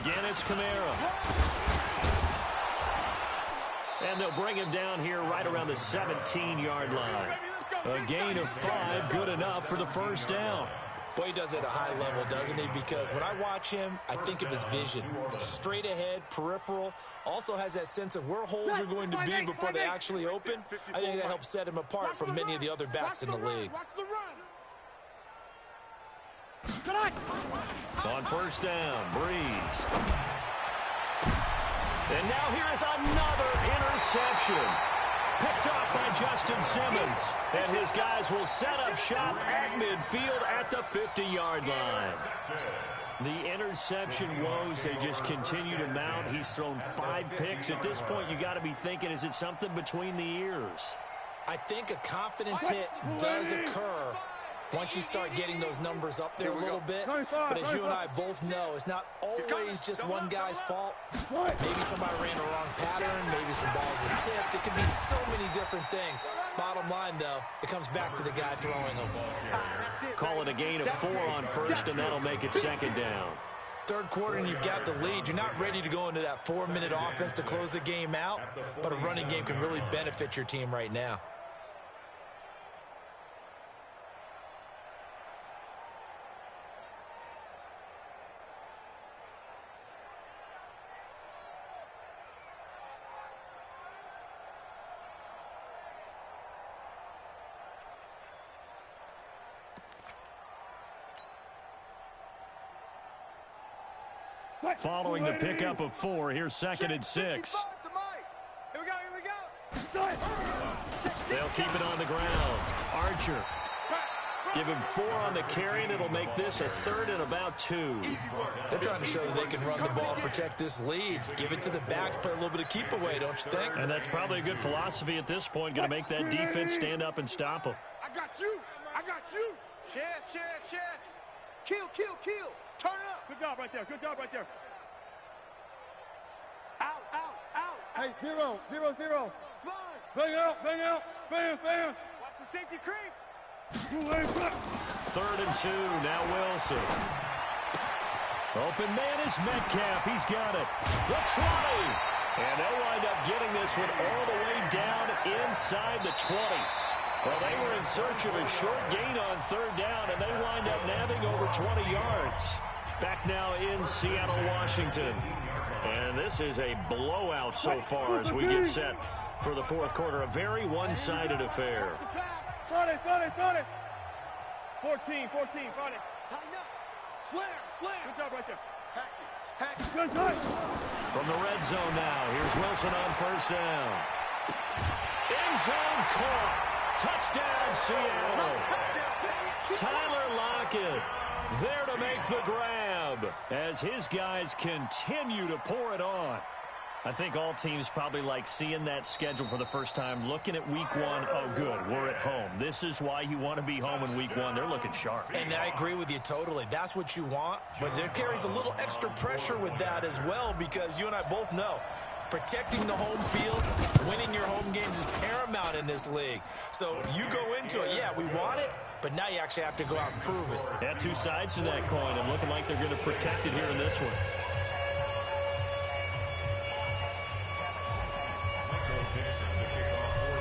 C: Again, it's Kamara. And they'll bring him down here right around the 17-yard line. A gain of 5, good enough for the first down.
F: Boy, he does it at a high level, doesn't he? Because when I watch him, I think of his vision. Straight ahead, peripheral. Also has that sense of where holes are going to be before they actually open. I think that helps set him apart from many of the other backs in the league.
C: On first down, Breeze. And now here is another interception. Picked off by Justin Simmons. And his guys will set up shop at midfield at the 50-yard line. The interception woes, they just continue to mount. He's thrown 5 picks. At this point, you got to be thinking, is it something between the ears?
F: I think a confidence hit does occur once you start getting those numbers up there a little bit. But as you and I both know, it's not always just one guy's fault. Maybe somebody ran the wrong pattern. Maybe some balls were tipped. It could be so many different things. Bottom line, though, it comes back to the guy throwing them.
C: Call it a gain of 4 on first, and that'll make it 2nd down.
F: 3rd quarter, and you've got the lead. You're not ready to go into that 4-minute offense to close the game out, but a running game can really benefit your team right now.
C: Following the pickup of 4, here's 2nd and 6.
D: Here we go.
C: They'll keep it on the ground. Archer. Give him 4 on the carry, and it'll make this a 3rd and about 2.
F: They're trying to show that they can run the ball, protect this lead. Give it to the backs, play a little bit of keep away, don't you think?
C: And that's probably a good philosophy at this point. Going to make that defense stand up and stop them.
D: I got you. I got you. Chest. Kill. Turn it up. Good job right there. Out. Hey, 0. Smash. Bang out. Bam. Watch the safety creep.
C: 3rd and 2. Now Wilson. Open man is Metcalf. He's got it. The 20. And they'll wind up getting this one all the way down inside the 20. Well, they were in search of a short gain on 3rd down, and they wind up nabbing over 20 yards. Back now in Seattle, Washington. And this is a blowout so far as we get set for the 4th quarter. A very one-sided affair.
D: 40. 14, 40. Tighten up. Slam. Good job right there. Hack it. Good time.
C: From the red zone now, here's Wilson on first down. End zone caught. Touchdown, Seattle. Tyler Lockett there to make the grab as his guys continue to pour it on. I think all teams probably like seeing that schedule for the first time, looking at week 1. Oh, good, we're at home. This is why you want to be home in week 1. They're looking sharp.
F: And I agree with you totally. That's what you want. But there carries a little extra pressure with that as well, because you and I both know protecting the home field, winning your home games is paramount in this league. So you go into it, yeah, we want it, but now you actually have to go out and prove it.
C: Yeah, 2 sides to that coin, and looking like they're going to protect it here in this one.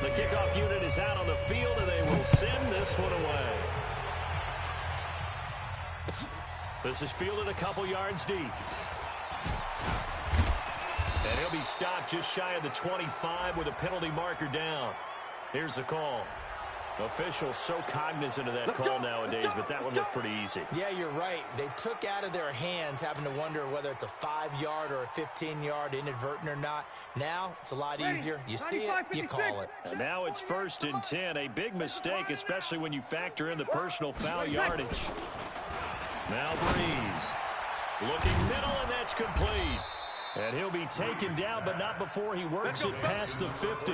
C: The kickoff unit is out on the field, and they will send this one away. This is fielded a couple yards deep. And he'll be stopped just shy of the 25 with a penalty marker down. Here's the call. Officials so cognizant of that call nowadays, but that one looked pretty easy.
F: Yeah, you're right. They took out of their hands having to wonder whether it's a 5-yard or a 15-yard inadvertent or not. Now, it's a lot easier. You see it, you call it.
C: And now it's 1st and 10. A big mistake, especially when you factor in the personal foul yardage. Now Breeze. Looking middle, and that's complete. And he'll be taken down, but not before he works it past the 50.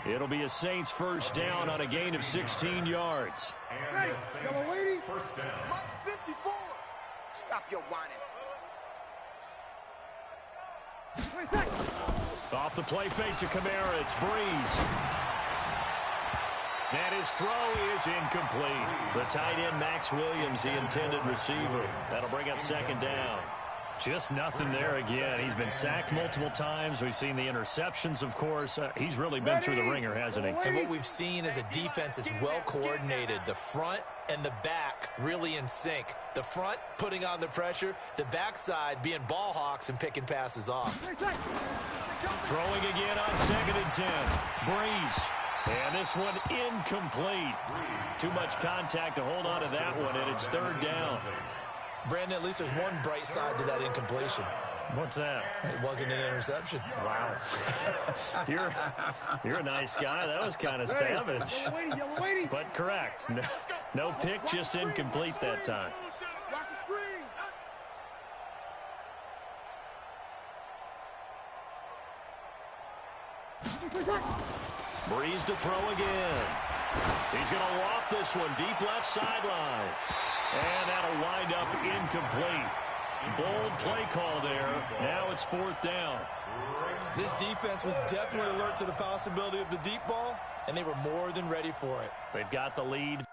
C: It'll be a Saints first down on a gain of 16 yards.
D: Hey, yellow lady.
G: First down.
D: Mike 54. Stop your whining.
C: Off the play fake to Kamara, it's Breeze. And his throw is incomplete. The tight end, Max Williams, the intended receiver. That'll bring up 2nd down. Just nothing there again. He's been sacked multiple times. We've seen the interceptions, of course. He's really been through the ringer, hasn't he?
F: And what we've seen is a defense that's well coordinated. The front and the back really in sync. The front putting on the pressure. The backside being ball hawks and picking passes off.
C: Throwing again on 2nd and 10. Breeze. And this one incomplete. Too much contact to hold on to that one, and it's 3rd down.
F: Brandon, at least there's one bright side to that incompletion.
C: What's that?
F: It wasn't an interception.
C: Wow. You're a nice guy. That was kind of savage.
D: Yellow lady.
C: But correct. No pick, just incomplete that time.
D: Watch the screen.
C: Breeze to throw again. He's going to waft this one deep left sideline. And that'll wind up incomplete. Bold play call there. Now it's 4th down.
F: This defense was definitely alert to the possibility of the deep ball, and they were more than ready for it.
C: They've got the lead.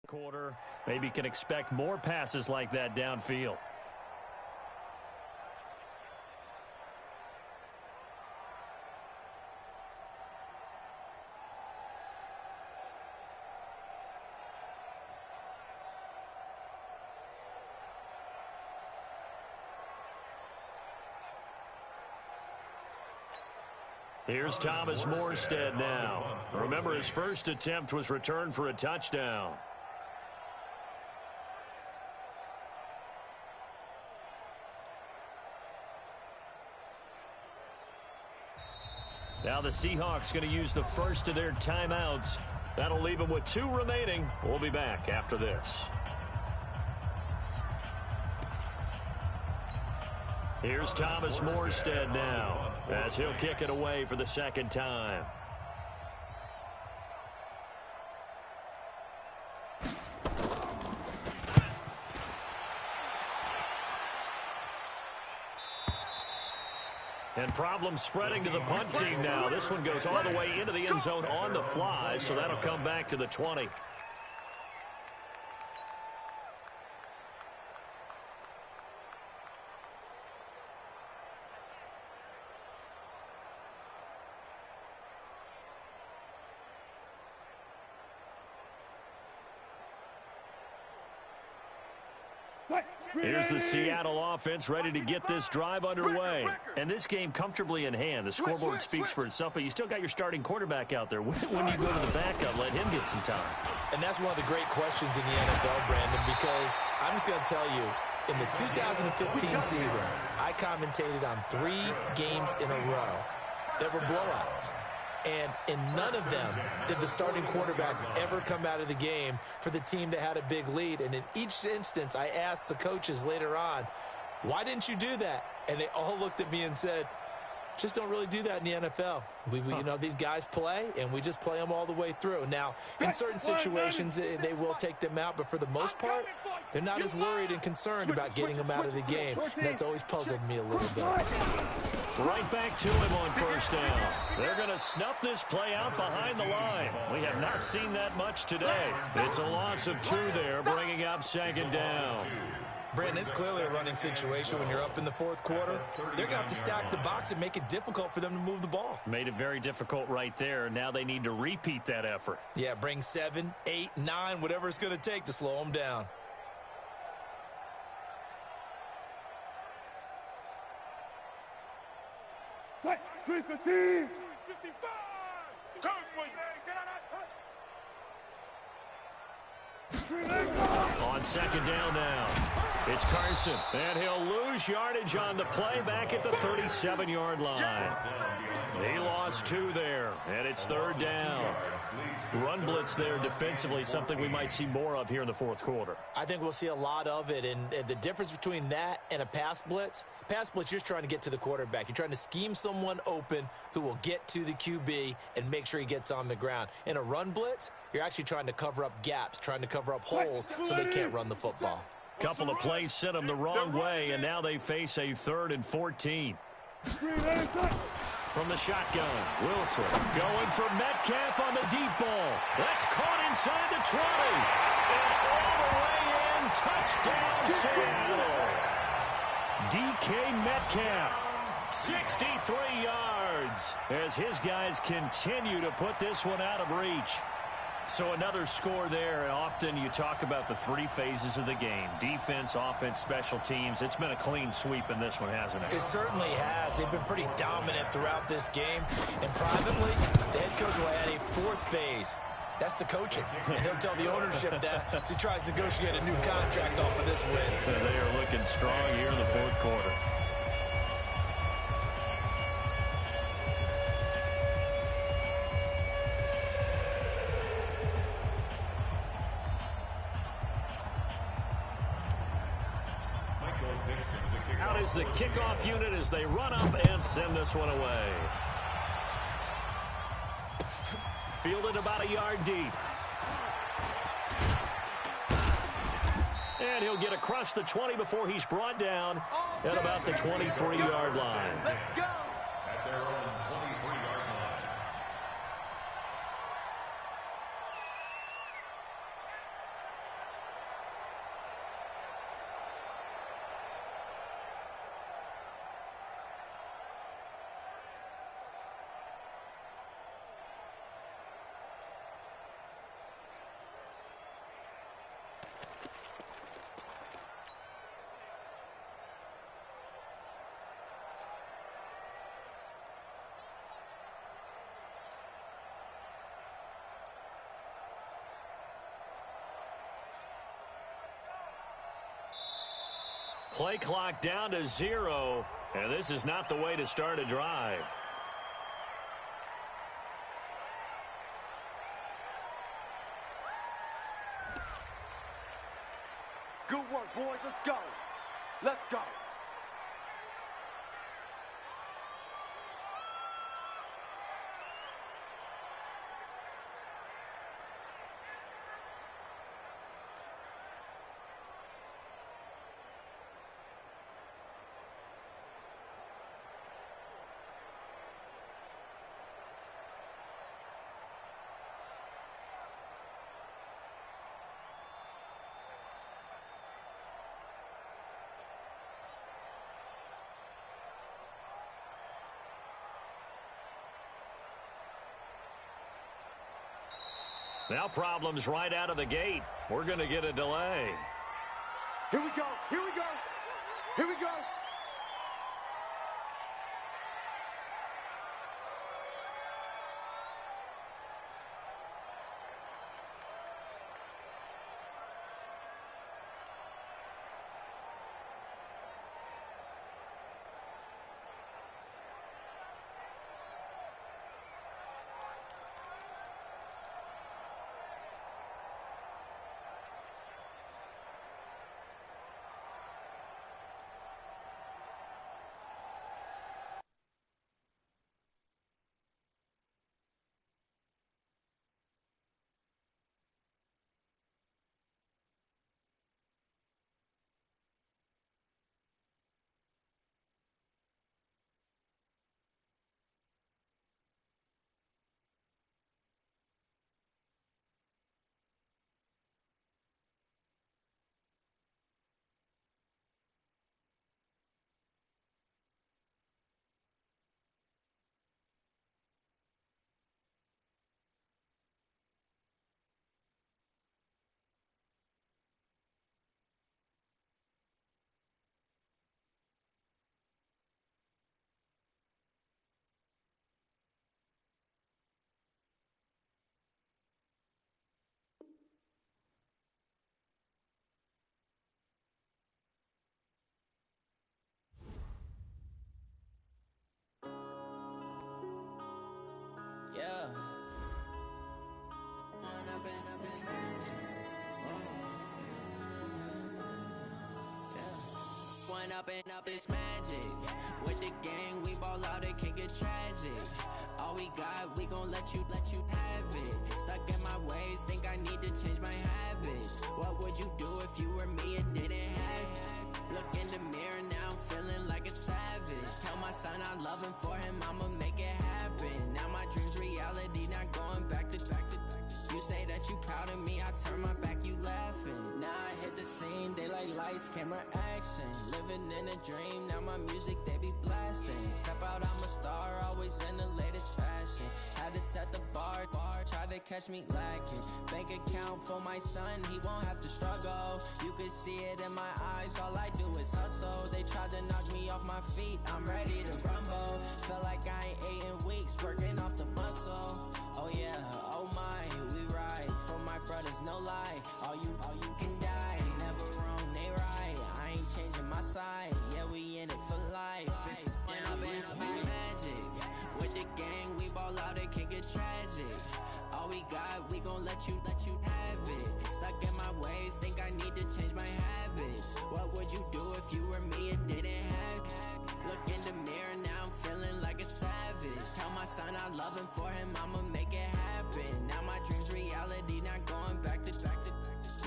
C: quarter. Maybe can expect more passes like that downfield. Here's Thomas Morstead now. Remember, his first attempt was returned for a touchdown. Now the Seahawks going to use the first of their timeouts. That'll leave them with 2 remaining. We'll be back after this. Here's Thomas Morstead now as he'll kick it away for the second time. And problems spreading to the punt team now. This one goes all the way into the end zone on the fly, so that'll come back to the 20. Here's the Seattle offense ready to get this drive underway. And this game comfortably in hand. The scoreboard speaks for itself, but you still got your starting quarterback out there. When you go to the backup, let him get some time.
F: And that's one of the great questions in the NFL, Brandon, because I'm just going to tell you, in the 2015 season, I commentated on 3 games in a row that were blowouts. And in none of them did the starting quarterback ever come out of the game for the team that had a big lead. And in each instance, I asked the coaches later on, why didn't you do that? And they all looked at me and said, just don't really do that in the NFL. You know, these guys play, and we just play them all the way through. Now, in certain situations, they will take them out, but for the most part, they're not as worried and concerned about getting them out of the game. And that's always puzzled me a little bit.
C: Right back to him on first down. They're going to snuff this play out behind the line. We have not seen that much today. It's a loss of 2 there, bringing up second down.
F: Brandon, it's clearly a running situation when you're up in the 4th quarter. They're going to have to stack the box and make it difficult for them to move the ball.
C: Made it very difficult right there. Now they need to repeat that effort.
F: Yeah, bring 7, 8, 9, whatever it's going to take to slow them down.
D: Right, 315. 55.
C: On second down now, it's Carson, and he'll lose yardage on the play back at the 37-yard line. He lost 2 there, and it's 3rd down. Run blitz there defensively, something we might see more of here in the 4th quarter.
F: I think we'll see a lot of it, and the difference between that and a pass blitz, you're just trying to get to the quarterback. You're trying to scheme someone open who will get to the QB and make sure he gets on the ground. In a run blitz, you're actually trying to cover up gaps, trying to cover up holes so they can't run the football.
C: Couple of plays sent them the wrong way, and now they face a 3rd and 14. From the shotgun, Wilson going for Metcalf on the deep ball. That's caught inside the 20. And all the way in, touchdown Seattle. DK Metcalf, 63 yards, as his guys continue to put this one out of reach. So another score there, and often you talk about the 3 phases of the game. Defense, offense, special teams. It's been a clean sweep in this one, hasn't it?
F: It certainly has. They've been pretty dominant throughout this game. And privately, the head coach will add a 4th phase. That's the coaching. And he'll tell the ownership that as he tries to negotiate a new contract off of this win.
C: They are looking strong here in the 4th quarter. Out is the kickoff unit as they run up and send this one away. Fielded about a yard deep. And he'll get across the 20 before he's brought down at about the 23-yard line.
D: Let's go.
G: At their own 23-yard line.
C: Play clock down to 0, and this is not the way to start a drive.
D: Good work, boys. Let's go. Let's go.
C: Now problems right out of the gate. We're going to get a delay.
D: Here we go. Here we go. Here we go.
H: Yeah. One up and up this magic. With the gang, we ball out, it can get tragic. All we got, we gon' let you have it. Stuck in my ways, think I need to change my habits. What would you do if you were me and didn't have it? Look in the mirror now, I'm feeling like a savage. Tell my son I love him, for him I'ma make it happen. Now my dream's reality, not going back to back. You say that you proud of me, I turn my back, you laughing. Now I hit the scene, daylight lights, camera action. Living in a dream, now my music, they be blasting. Step out, I'm a star, always in the latest fashion. Had to set the bar, try to catch me lacking. Bank account for my son, he won't have to struggle. You could see it in my eyes, all I do is hustle. They tried to knock me off my feet, I'm ready to rumble. Felt like I ain't ate in weeks, working off the muscle. Oh yeah, oh my, we ride for my brothers, no lie. All you can die, never wrong, they right. I ain't changing my side, yeah, we in it for life. And I've been magic. With the gang, we ball out, it can get tragic. All we got, we gon' let you have it. Stuck in my ways, think I need to change my habits. What would you do if you were me and didn't have it? Look in the mirror, now I'm feeling like a savage. Tell my son I love him, for him I'ma make it happen. Now my dream's reality, not going back to back.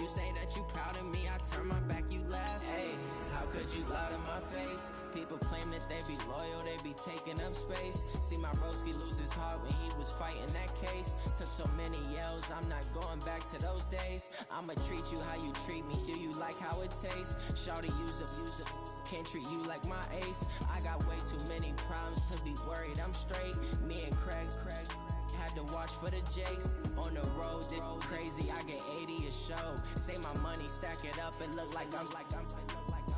H: You say that you proud of me, I turn my back, you laugh. Hey, how could you lie to my face? People claim that they be loyal, they be taking up space. See my broski lose his heart when he was fighting that case. Took so many yells, I'm not going back to those days. I'ma treat you how you treat me, do you like how it tastes? Shawty, use up, can't treat you like my ace. I got way too many problems to be worried, I'm straight. Me and Craig had to watch for the Jakes. On the road, it's crazy, I get 80 a show. Say my money, stack it up, it look like I'm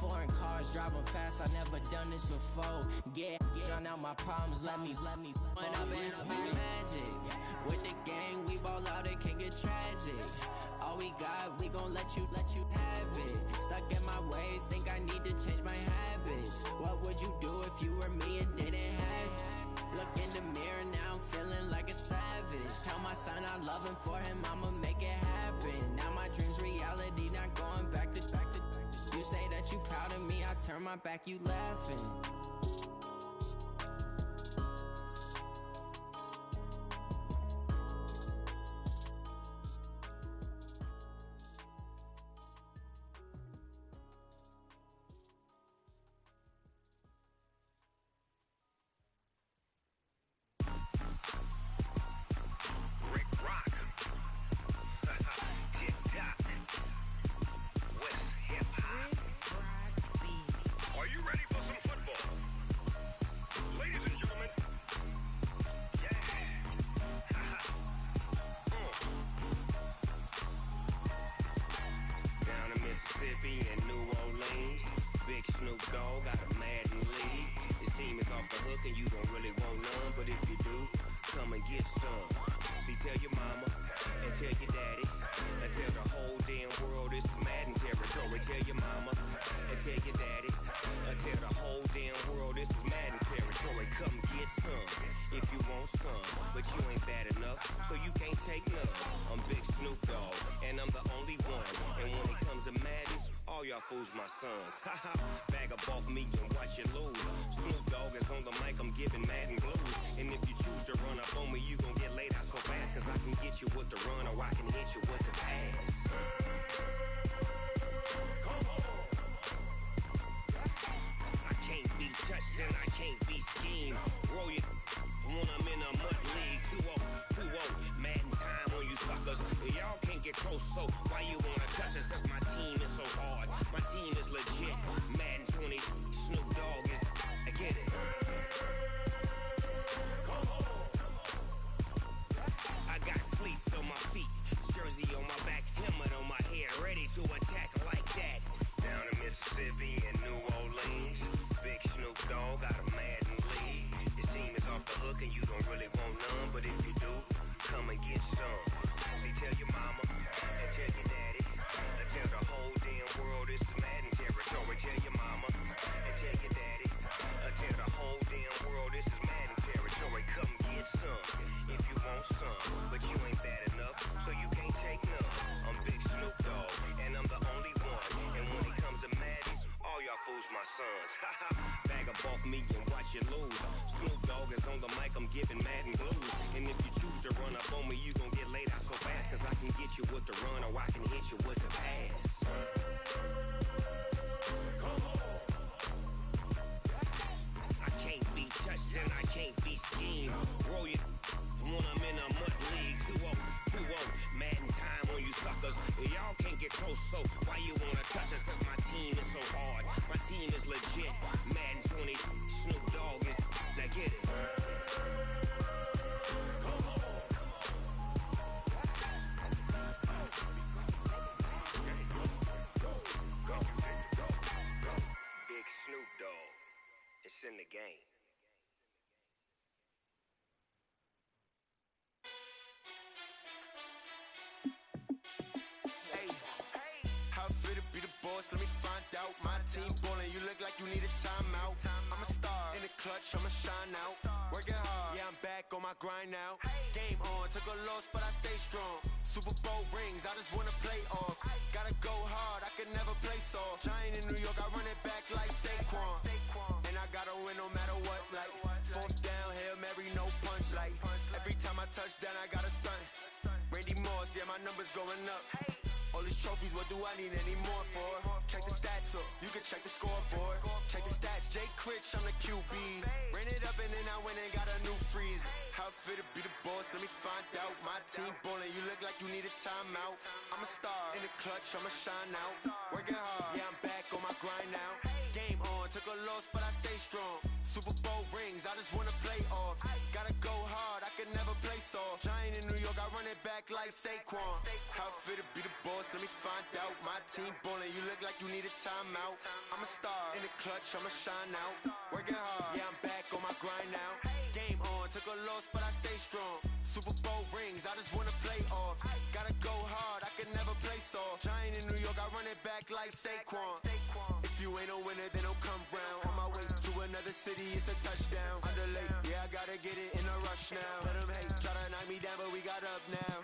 H: Foreign cars, driving fast, I never done this before. Get on out my problems, let me. When I've been up is magic. With the gang, we ball out, it can get tragic. All we got, we gon' let you have it. Stuck in my ways, think I need to change my habits. What would you do if you were me and didn't have it? Look in the mirror, now I'm feeling like a savage. Tell my son I love him, for him I'ma make it happen. Now my dream's reality, not going back to. You say that you proud of me, I turn my back, you laughing.
I: Fools my sons. Haha, bag up off me and watch you lose. Snoop Dogg is on the mic, I'm giving Madden blues. And if you choose to run up on me, you gon' get laid out so fast. Cause I can get you with the run or I can hit you with the pass. Come on. I can't be touched and I can't be schemed. Roll you when I'm in a mud league. 2-0, 2-0, Madden time on you suckers. Y'all can't get close, so why you wanna touch us? Cause my team is so hard. My team is legit. Madden 20, Snoop Dogg is. I get it. Come on. I got cleats on my feet, jersey on my back, helmet on my head, ready to attack like that. Down in Mississippi and New Orleans, big Snoop Dogg got a Madden lead. Your team is off the hook and you don't really want none, but if you do, come and get some. See, tell your mama and tell your daddy. Tell the whole damn world it's Madden territory. Tell your mama and tell your daddy. Tell the whole damn world this is Madden territory. Come get some if you want some, but you ain't bad enough, so you can't take none. I'm Big Snoop Dogg, and I'm the only one. And when it comes to Madden, all y'all fools my sons. Haha, bag up off me and watch you lose. Snoop Dogg is on the mic, I'm giving Madden blues. And if you choose to run up on me, you gon' get laid out so fast. Cause I can get you with the run or I can hit you with the pass. I can't be touched and I can't be schemed. Roll you when I'm in a mud league. 2-0, 2-0, Madden time on you suckers. Y'all can't get close, so why you wanna touch us? Cause my team is so hard. My team is legit. Madden 20, Snoop Dogg is. Now get it. Big Snoop Dogg. It's in the game.
B: Hey, how fit to be the boss? Let me find out. My team ballin', you look like you need a timeout. I'm a star in the clutch, I'ma shine out. Working hard, yeah, I'm back on my grind now. Game on, took a loss, but I stay strong. Super Bowl rings, I just wanna play off. Gotta go hard, I can never play soft. Giant in New York, I run it back like Saquon. And I gotta win no matter what, like fourth down, Hail Mary, no punch. Like every time I touch down, I gotta stunt. Randy Moss, yeah, my numbers going up. All these trophies, what do I need any more for? Check the stats up, you can check the scoreboard. Check the stats, Jay Critch, I'm the QB. Ran it up and then I went and got a new freeze. How fit to be the boss, let me find out. My team ballin', you look like you need a timeout. I'm a star in the clutch, I'ma shine out. Working hard, yeah, I'm back on my grind now. Game on, took a loss, but I stay strong. Super Bowl rings, I just wanna play off. Gotta go hard, I can never play soft. Giant in New York, I run it back like Saquon. How fit to be the boss, let me find out. My team ballin', you look like you need a timeout. I'm a star, in the clutch, I'ma shine out. Working hard, yeah, I'm back on my grind now. Game on, took a loss, but I stay strong. Super Bowl rings, I just wanna play off. Gotta go hard, I can never play soft. Giant in New York, I run it back like Saquon. If you ain't a winner, then don't come round. On my way to another city, it's a touchdown. Underlay, yeah, I gotta get it in a rush now. Let them hate, try to knock me down, but we got up now.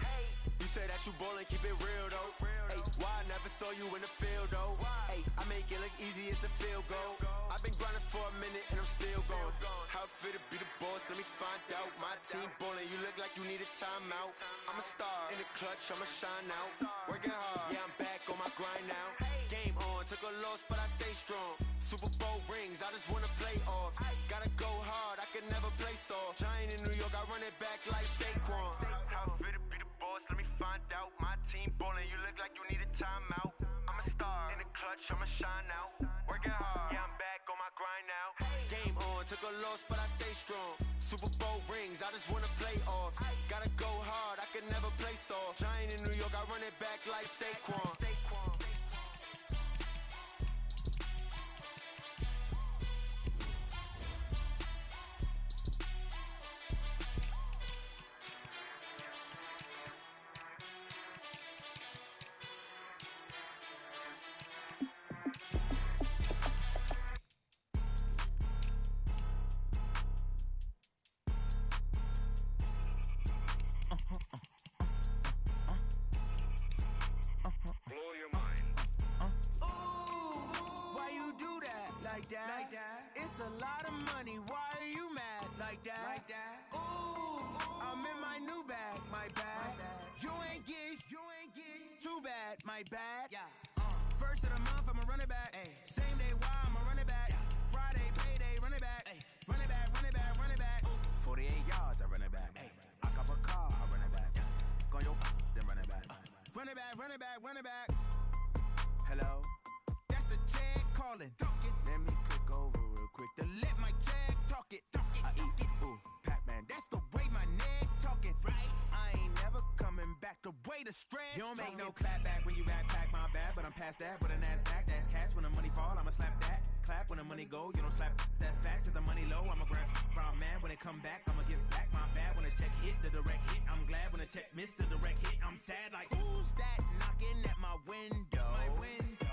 B: You say that you ballin', keep it real though. Hey, why I never saw you in the field though? Hey, I make it look easy, it's a field goal. I've been grinding for a minute and I'm still going. How fit to be the boss, let me find out. My team ballin', you look like you need a timeout. I'm a star, in the clutch, I'ma shine out. Working hard, yeah, I'm back on my grind now. Game on, took a loss, but I stay strong. Super Bowl rings, I just wanna play off. Gotta go hard, I can never play soft. Giant in New York, I run it back like Saquon. How fit to be the boss, let me find out. My team ballin', you look like you need a timeout. I'm a star, in the clutch, I'ma shine out. Working hard, yeah, I'm back on my grind now. Game on, took a loss, but I stay strong. Super Bowl rings, I just wanna play off. Gotta go hard, I can never play soft. Giant in New York, I run it back like Saquon.
I: Blow your mind.
J: Why you do that like that? It's a lot of money. Why are you mad like that? Ooh, I'm in my new bag, my bad. You ain't get too bad, my bad. First of the month, I'ma run it back. Same day, why I'ma run it back. Friday, payday, run it back. Run it back, run it back, run it back. 48 yards, I run it back. I cop a car, I run it back. Go your then run it back. Run it back, run it back, run it back. Hello? That's the Jag calling. Let me click over real quick to let my Jag talk it. I eat it, ooh, Pac-Man. That's the way my neck talking. Right? I ain't never coming back. The way the stress. You don't make no clap back when you backpack, my bad. But I'm past that with a NASDAQ. That's cash when the money fall. I'ma slap that. Clap when the money go. You don't slap. That's facts. If the money low, I'ma grab brown man. When it come back, I'ma give back my bad. When the check hit, the direct hit. I'm glad when the check missed the direct hit. I'm sad like, who's that knocking at my window?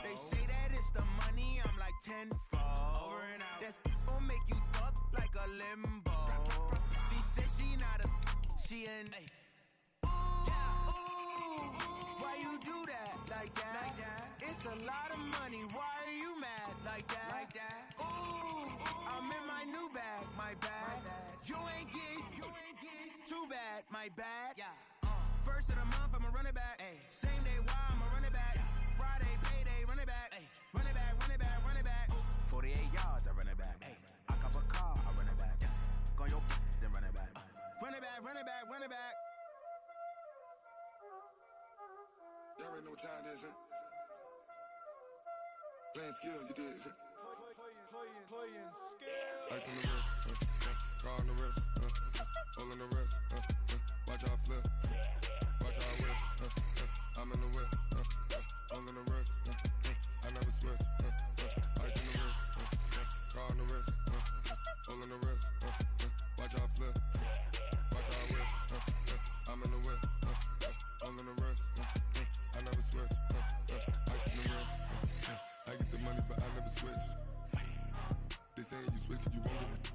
J: They say that it's the money. I'm like tenfold. Over and out. That's gon' make you up like a limbo. She said she not a, she an. Why you do that like that? It's a lot of money. Why are you mad like that? Ooh, I'm in my new bag, my bad. You ain't get too bad, my bad. First of the month, I'ma run it back. Same day, why I'ma run it back. Friday, payday, run it back. Run it back, run it back, run it back. 48 yards, I run it back. I cop a car, I run it back. Go your then run it back. Run it back, run it back, run it back.
D: Y'all already know what time it is, huh? Playing skills, you did, huh? Playing skills. Ice on the wrist, car on the wrist, all on the wrist, watch how I flip, watch how I whip, I'm in the whip, all on the wrist, I never switch, ice on the wrist, car on the wrist, all on the wrist, watch how I flip, watch how I whip, I'm in the whip, all on the wrist, I never switch, ice on the wrist, I get the money but I never switch. They saying you switch it, you won't get it.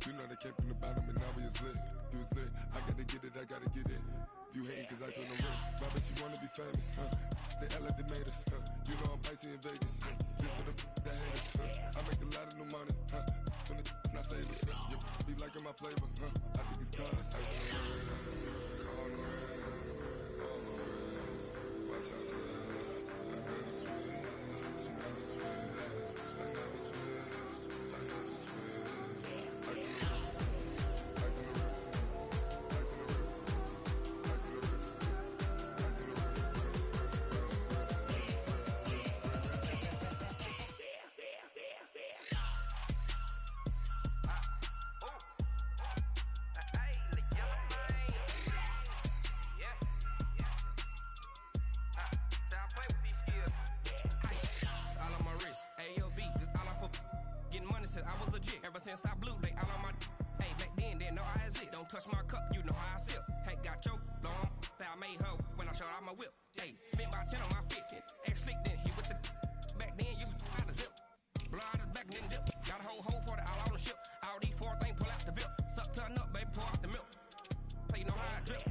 D: You know they came from the bottom and now we is lit. You was lit, I gotta get it, I gotta get it. You hating cause ice on the wrist. My bitch, you wanna be famous, They act like they made us, You know I'm icy in Vegas, This for the that hate us, I make a lot of new money, When the not savers, You be liking my flavor, I think it's cause ice on the wrist, car on the wrist, all on the wrist. Watch out for this, I never switch, you never switch. I never switch, I never switch. Ice on the wrist, ice on the wrist, ice on the wrist, ice on the wrist, ice on the wrist,
K: since I blew, they all on my. Hey, back then, didn't know I exist. Don't touch my cup, you know how I sip. Hey, got your long. I made her when I showed out my whip. Hey, spent about 10 on my fit. X slick, then hit with the. Back then, used to out the zip. Blow out his back, then dip. Got a whole for the all on the ship. All these four things, pull out the VIP. Suck, turn up, baby, pour out the milk. So you know how I drip.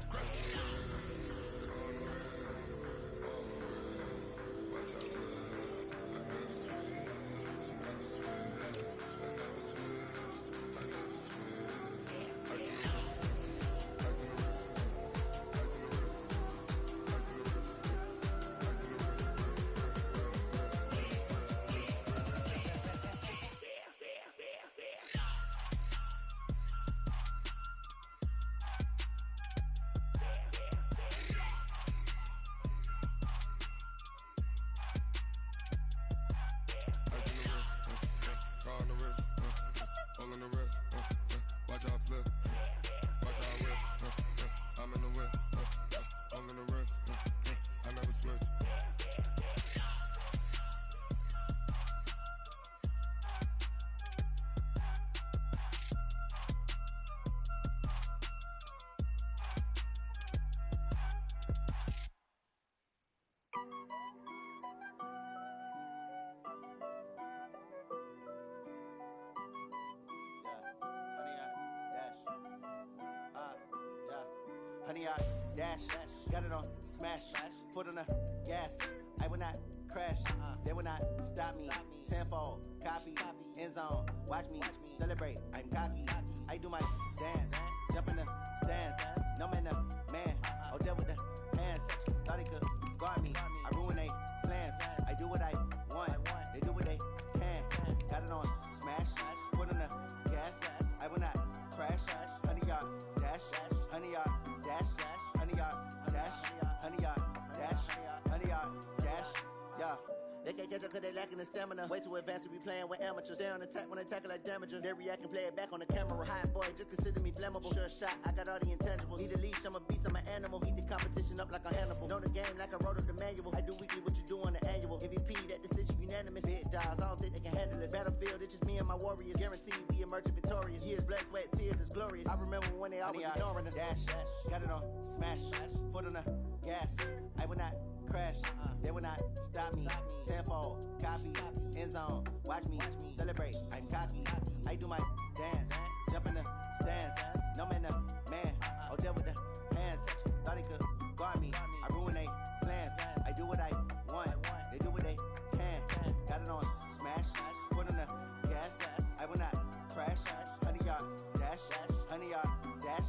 L: Honey, I dash, got it on smash, foot on the gas. I will not crash, they will not stop me. Tenfold, copy, end zone, watch me celebrate. I'm cocky, I do my dance, jump in the stands. No man, the man, oh, deal with the hands. Thought he could guard me, I ruin they plans. I do what I want, they do what they can. Got it on smash, foot on the gas. I will not crash, honey, y'all dash, honey, y'all dash, honey, y'all dash, honey, y'all dash, honey, y'all dash, yeah. They can't catch up cause they lacking the stamina. Way too advanced to be playing with amateurs. Stay on attack when I tackle like damager. They react and play it back on the camera. Hot boy, just consider me flammable. Sure shot, I got all the intangibles. Need a leash, I'm a beast, I'm an animal. Heat the competition up like a Hannibal. Know the game like I wrote up the manual. I do weekly what you do on the annual. MVP, that decision unanimous. Big dogs, I don't think they can handle this. Battlefield, it's just me and my warriors. Guaranteed we emerging victorious. Years, blood, sweat, tears, it's glorious. I remember when they always ignoring us. Dash, got it on smash, foot on the gas. I will not crash, they will not stop me. Tenfold, copy, end zone, watch me celebrate. I'm cocky, I do my dance, jump in the stands. No man, the man, oh, deal with the hands. Thought he could guard me, I ruin they plans. I do what I want, they do what they can. Got it on smash, foot on the gas. I will not crash, honey, y'all dash, honey, y'all dash,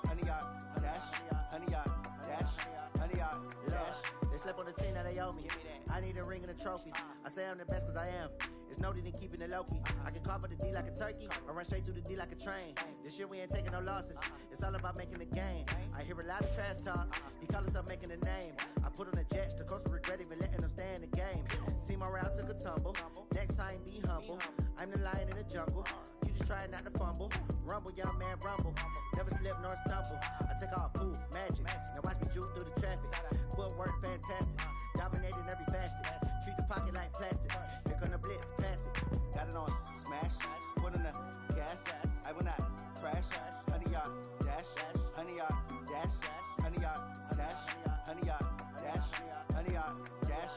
L: honey, y'all dash, honey, y'all dash, honey, y'all dash. They slept on the team that they owe me. I need a ring and a trophy. I say I'm the best cause I am. It's no need in keeping it low-key. I can carve up the D like a turkey or run straight through the D like a train. This year we ain't taking no losses. It's all about making the game. I hear a lot of trash talk. He call himself making a name. I put on the jets. The coach will regret even letting them stay in the game. Team morale took a tumble. Next time be humble. I'm the lion in the jungle. You just try not to fumble. Rumble, young man, rumble. Never slip nor stumble. I take off, poof, magic. Now watch me juke through the traffic. Footwork fantastic. Dominating every facet. Treat the pocket like plastic. Here come the blitz, pass it. Got it on smash, foot on the gas. I will not crash. Honey, y'all dash, honey, y'all dash, honey, y'all dash, honey, y'all dash, honey, y'all dash.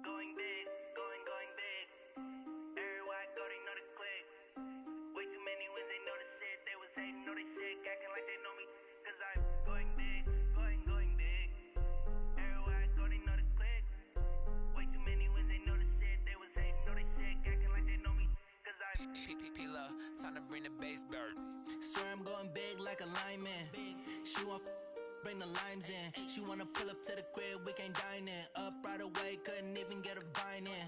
I: Going big, going big. Everywhere I go, they know the click. Way too many wins, they know the shit. They was hating, know they sick, acting like they know me. Cause I'm going big, going big. Everywhere I go, they know the click. Way too many wins, they know the shit. They was hating, know they sick, acting like they know me. Cause I'm
M: P-P-P-Love, time to bring the bass bird.
J: Swear I'm going big like a lineman. She want bring the limes in. She wanna pull up to the crib, we can't dine in. Up right away, couldn't even get a vine in.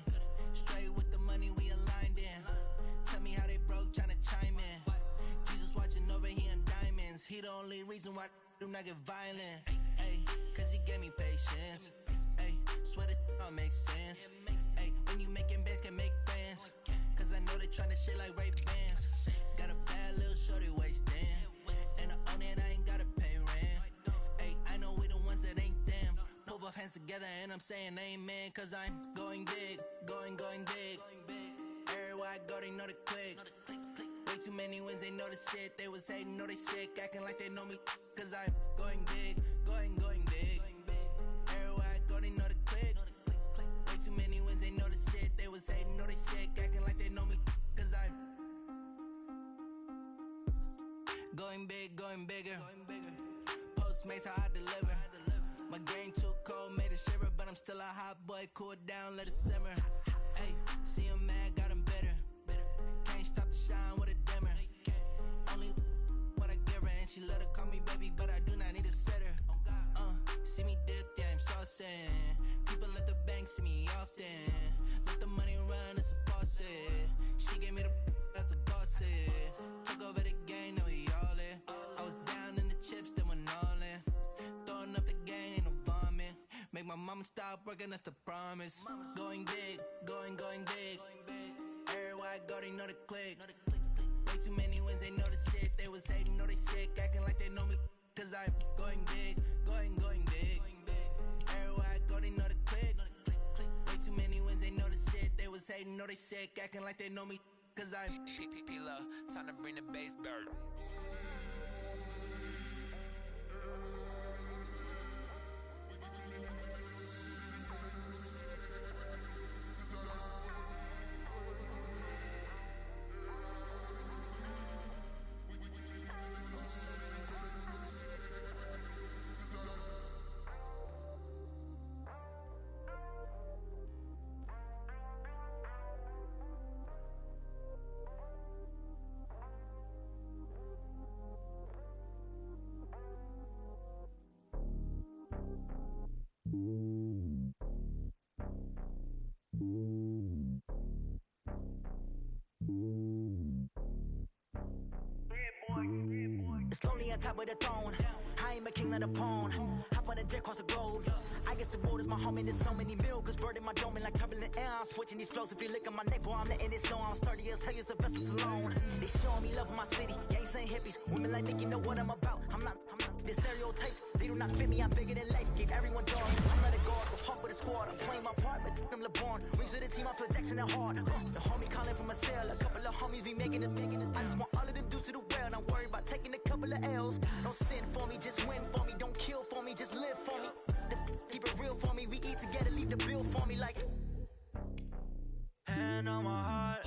J: Straight with the money we aligned in. Tell me how they broke, tryna chime in. Jesus watching over here in diamonds. He the only reason why do not get violent. Ay, cause he gave me patience. Ay, swear that all makes sense. Ay, when you making bands, can make friends. Cause I know they tryna shit like Ray Bans. Got a bad little shorty wasting. And I own it, I ain't gotta pay rent. together and I'm saying amen, cause I'm going big, going big. Everywhere I go, they know the click. Way too many wins, they know the shit. They was hating, know they sick, acting like they know me, cause I'm going big, going big. Everywhere I go, they know the click. Way too many wins, they know the shit. They was hating, know they sick, acting like they know me, cause I'm going big, going bigger. Postmates how I deliver. My game too cold, made it shiver, but I'm still a hot boy. Cool it down, let it simmer. Hey, see him mad, got him bitter. Can't stop the shine with a dimmer. Only what I give her, and she let her call me baby, but I do not need a sitter. See me dip, yeah, I'm saucing. People at the bank see me often. Let the money run, it's a faucet. She gave me the that's a boss it. Took over the game, now we all in. I was down in the chips, then went all in. Throwing up the game, ain't no bombing. Make my mama stop working, that's the promise. Going big, going big. Everywhere I go, they know the click. Way too many wins, they know the shit. They was hating, know they sick, acting like they know me, cause I'm going big, going big. Everywhere I go, they know the click. Way too many wins, they know the shit. They was hating, know they sick, acting like they know me, cause I'm
M: P-Lo, time to bring the bass bird.
N: It's lonely on top of the throne. I ain't a king of the pawn. Hop on a jet across the globe. I guess the road is my home and there's so many milkers burning my dome like turbulent air. I'm switching these flows. If you look at my neck, boy, I'm letting it slow. I'm sturdy as hell, as a vessel alone. They showing me love in my city. Gangs ain't hippies. Women like think you know what I'm about. I'm not the stereotypes. They do not fit me. I'm bigger than life. Gave everyone dogs. I'm not a guard. Go hard with a squad. I'm playing my part, but I'm LeBron. Wings of the team. I feel Jackson and hard. The homie calling from a cell. A couple of homies be making it. I just want all of them dudes to the well. Not worry about taking a couple of L's. Don't sin for me, just win for me. Don't kill for me, just live for me. Keep it real for me. We eat together, leave the bill for me like. Hand on my heart,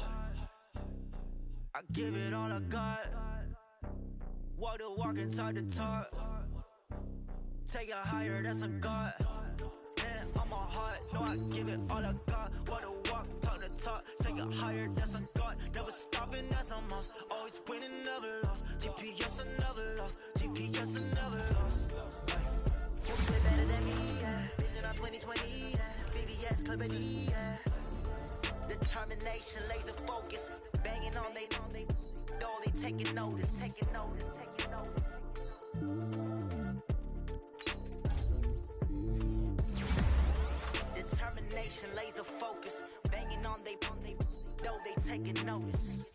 N: I give it all I got. Walk the walk and talk the talk. Take it higher, that's a God. Hand on my heart, no, I give it all I got. Walk the walk, talk the talk. Take it higher, that's a God. Never stopping, that's a must. Always winning, never lost. GPS, I never lost. GPS, I never lost. You play better than me, yeah. Vision on 2020, yeah. VVS, Clarity, yeah. Determination, laser focus. Banging on they door, they taking notice. Determination, laser focus. Banging on they door, they taking notice.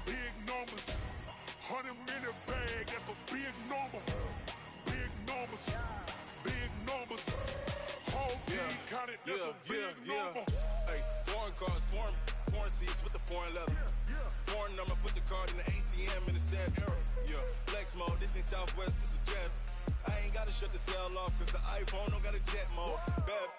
D: Big numbers, 100 minute bag, that's a big number. Big numbers, whole team counted, that's a big number.
O: Hey, foreign cars, foreign seats with the foreign leather. Foreign number, put the card in the ATM in the sad era. Yeah, flex mode, this ain't Southwest, this is jet. I ain't gotta shut the cell off, cause the iPhone don't got a jet mode. Bad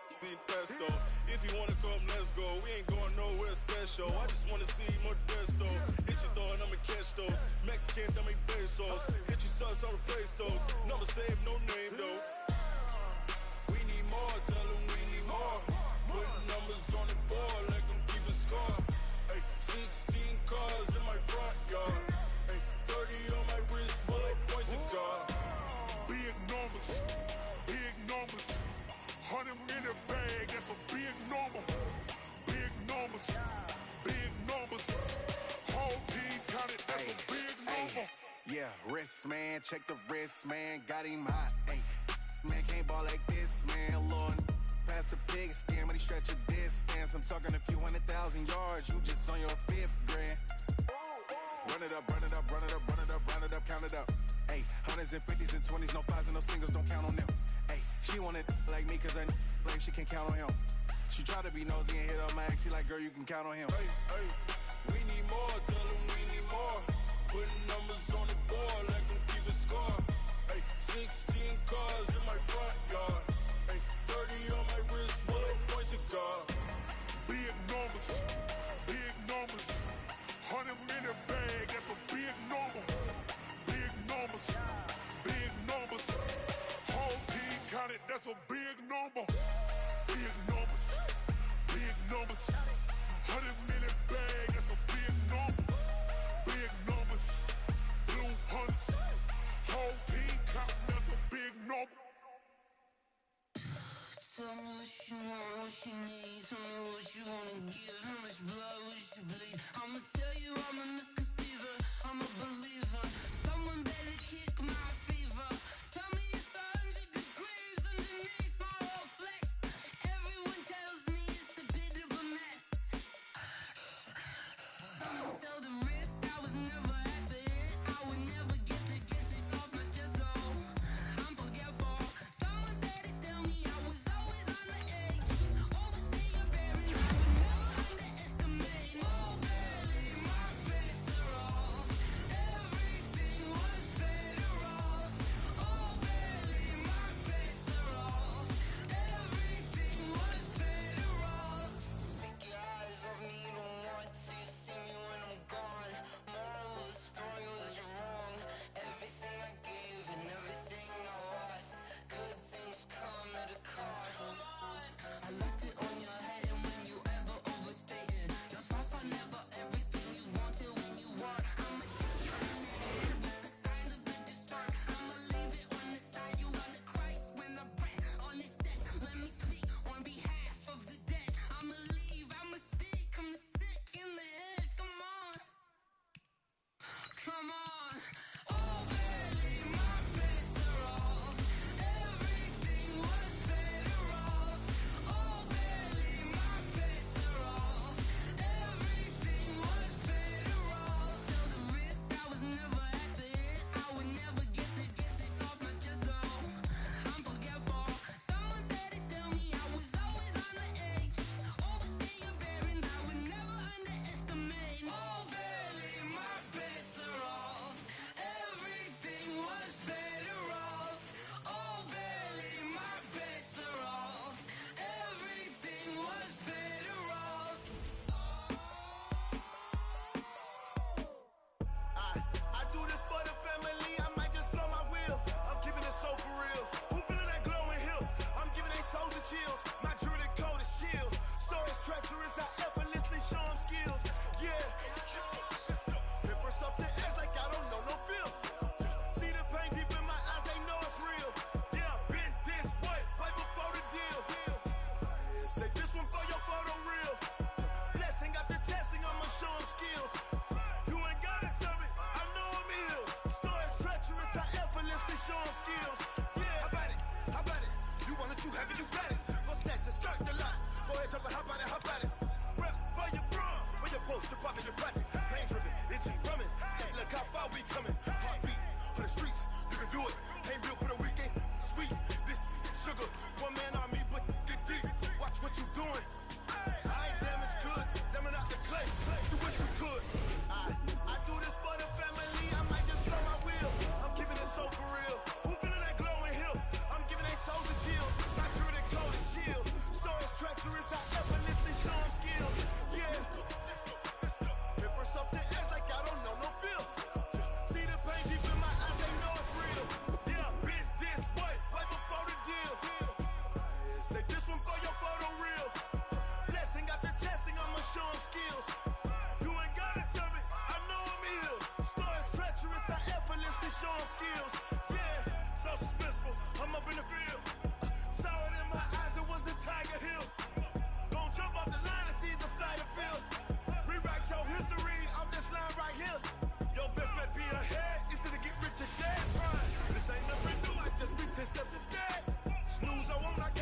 O: pesto. If you wanna come, let's go. We ain't going nowhere special. I just wanna see more desto. Hit your throw and I'ma catch those. Mexican, don't make pesos. Hit your sus, I'll replace those. Number save, no name though. We need more, tell them we need more. Put numbers on the board, let them keep a score. Hey, 16 cars in my front yard. Hey, 30 on my wrist, bullet point to God.
D: Big numbers, 100 minute bag, that's a big number. Big numbers, whole team counted, that's a big number.
P: Yeah, wrist man, check the wrist man, got him hot. Ay, man can't ball like this.
O: boss man, Lord. Past the big skin, when he stretch your distance. I'm talking a few 100,000 yards, you just on your 5th grand. Run it up, run it up, run it up, run it up, run it up, count it up. Hey, hundreds and 50s and 20s, no 5s and no singles, don't count on them. Hey, she want it like me, cause I like she can't count on him. She try to be nosy and hit up my ex, she like, girl, you can count on him.
D: Hey, hey, we need more, tell them we need more. Putting numbers on the board, like them keep a score. Hey, 16 cars in my front yard. Hey, 30 on my wrist, bullet point to God.
P: Big numbers, 100-minute bag, that's a big number. Big numbers, whole team counted, that's a big number. Big numbers, 100-minute bag, that's a big number. Big numbers, blue hunts, whole team counting, that's a big number.
H: Tell me what you want, what you need. Tell me what you wanna give. How much blood would you bleed? I'ma tell you I'm a misconceiver. I'm a believer. Someone better kick my fever. Tell me it's 100 degrees underneath my whole flesh. Everyone tells me it's a bit of a mess. Someone tell the risk I was never at the end. I would never get it off my chest though. I'm forgetful. Someone better tell me I was always on the edge. Overstay your bearings, I would never underestimate. Oh barely, my bets are off. Everything was better off. Oh barely, my bets are off. Everything was better off. Take your eyes off me, don't want to see me when I'm gone. Moral of the story was you're wrong. Everything I gave and everything I lost. Good things come at a cost. I left it on your head, and when you ever overstay it, your thoughts are never everything you wanted when you want. I'ma take you in the head with the signs of a distort. I'ma leave it on the side. You on the Christ when the breath on the set. Let me speak on behalf of the dead. I'ma leave, I'ma speak. I'm the sick in the head. Come on. Come on. Oh, barely, my bets are off. Everything was better off. Oh, barely, my bets are off. Everything was better off. Tell the risk I was never at the end. I would never get it off my chest though. I'm forgetful. Someone better tell me I was always on the edge. Overstay your bearings, I would never underestimate. Oh, barely, my bets are off. Everything was better off. Oh, barely, my bets are off. Everything was better off.
J: I do this for the family, I might just blow my wheel. I'm keeping it so for real. Who feeling that glowing hill? I'm giving they soldier chills. My jewelry code is chill. Stories treacherous, I effortlessly show them skills. Yeah. Paper stuff the edge like I don't know no feel. See the pain deep in my eyes, they know it's real. Yeah, been this way, way before the deal. Say this one for your photo reel. Blessing after testing, I'ma show them skills. You ain't gotta tell me, I know I'm ill. Stories treacherous, I effortlessly show them skills. Yeah, how about it? How about it? You want it, you have it, you got it. Go snatch it, skirt the lot. Go ahead, jump it, how about it? How about it? Rep for your bro, where your post, your poppin', your projects. Pain driven, itching, drumming. Hey, look how far we coming. Heartbeat on the streets, you can do it. Ain't built for the weekend, sweet. This sugar, one man army, but get deep. Watch what you doing. I ain't damaged goods, them are not the clay. You wish you could. I do this for the family, I might just blow my wheel. I'm keeping it so for real. Who feeling that glowing hill? I'm giving they soldier chills. My jewelry code is chill. Stories treacherous, I effortlessly show them skills. Yeah. Paper stuff the edge like I don't know no feel. See the pain deep in my eyes, they know it's real. Yeah, been this way, way before the deal. Say this one for your photo reel. Blessing after testing, I'ma show them skills. You ain't gotta tell me, I know I'm ill. Stories treacherous, I effortlessly show them skills. Yeah, so suspenseful, I'm up in the field. Saw it in my eyes, it was the Tiger Hill. Gon' jump off the line and see the flight of field. Rewrite your history off this line right here. Your best bet be ahead, instead of get rich or dead trying. This ain't nothing new, I just be 10 steps instead. Snooze, oh, I'm like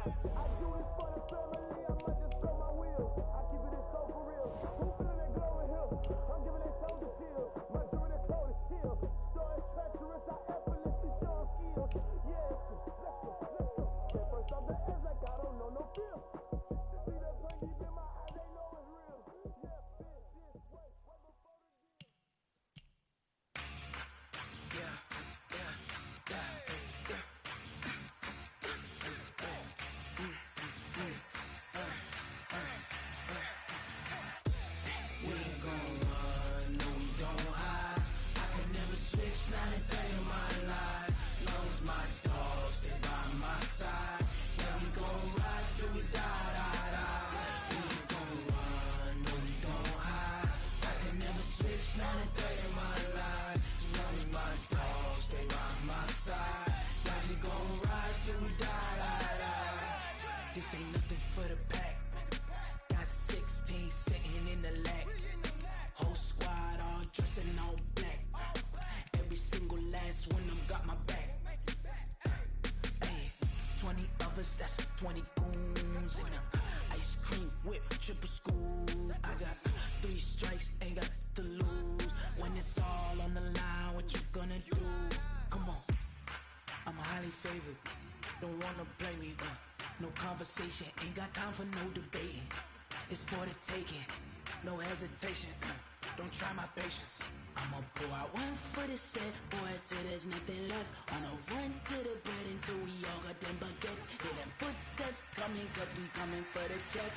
J: I do it for the family, I might just spell my wheels. I keep it in so for real. Who feeling that glowing hill? I'm giving it shoulder shield. My jewelry is cold as steel. Story treacherous, I effortlessly show skills. Yeah, let's go, let's go. Get first off the edge like I don't know no feel. See that pain deep in my eyes, they know it's real. Yeah, bitch, this way, right before the deal. We ain't gon' run, no we don't hide. I can never switch, not a day in my life. Long as my dogs stay by my side. Yeah, we gon' ride till we die, die, die. We ain't gon' run, no we don't hide. I can never switch, not a day in my life. As long as my dogs stay by my side. Yeah, we gon' ride till we die, die, die. This ain't nothing for the pack. Got 16 sitting in the lag. Whole squad all dressed in all black. Every single last one of them got my back. Hey, 20 of us, that's 20 goons in the ice cream whip, triple scoop. I got 3 strikes, ain't got to lose. When it's all on the line, what you gonna do? Come on, I'm highly favored. Don't wanna play me. No conversation, ain't got time for no debating. It's for the taking, no hesitation. Don't try my patience. I'ma pour out one for the set, boy, till there's nothing left. On a run to the bread until we all got them baguettes. Hear them footsteps coming, cause we coming for the check.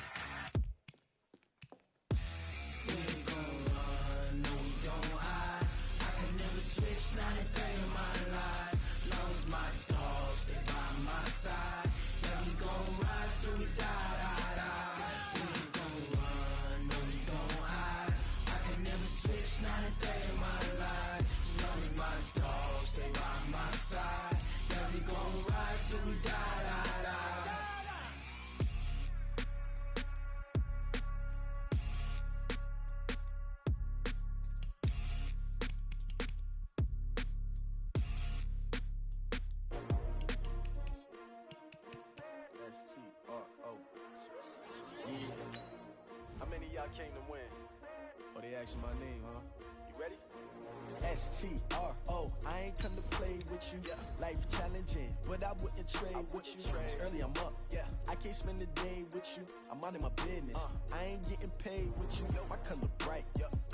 J: We ain't gon' run, no we don't hide. I can never switch, not a day in my life. Long as my dogs stay by my side. Yeah, we gon' ride till we die, die, die. We ain't gon' run, no we don't hide. I can never switch, not a day in my life. As long as my dogs stay by my side. Yeah, we gon' ride till we die, die, die.
Q: S-T-R-O. Yeah. How many of y'all came to win? Oh, they asking my name, huh? You ready?
J: S-T-R-O. I ain't come to play with you. Life challenging, but I wouldn't trade with you. It's early, I'm up. I can't spend the day with you. I'm minding my business. I ain't getting paid with you. My color bright.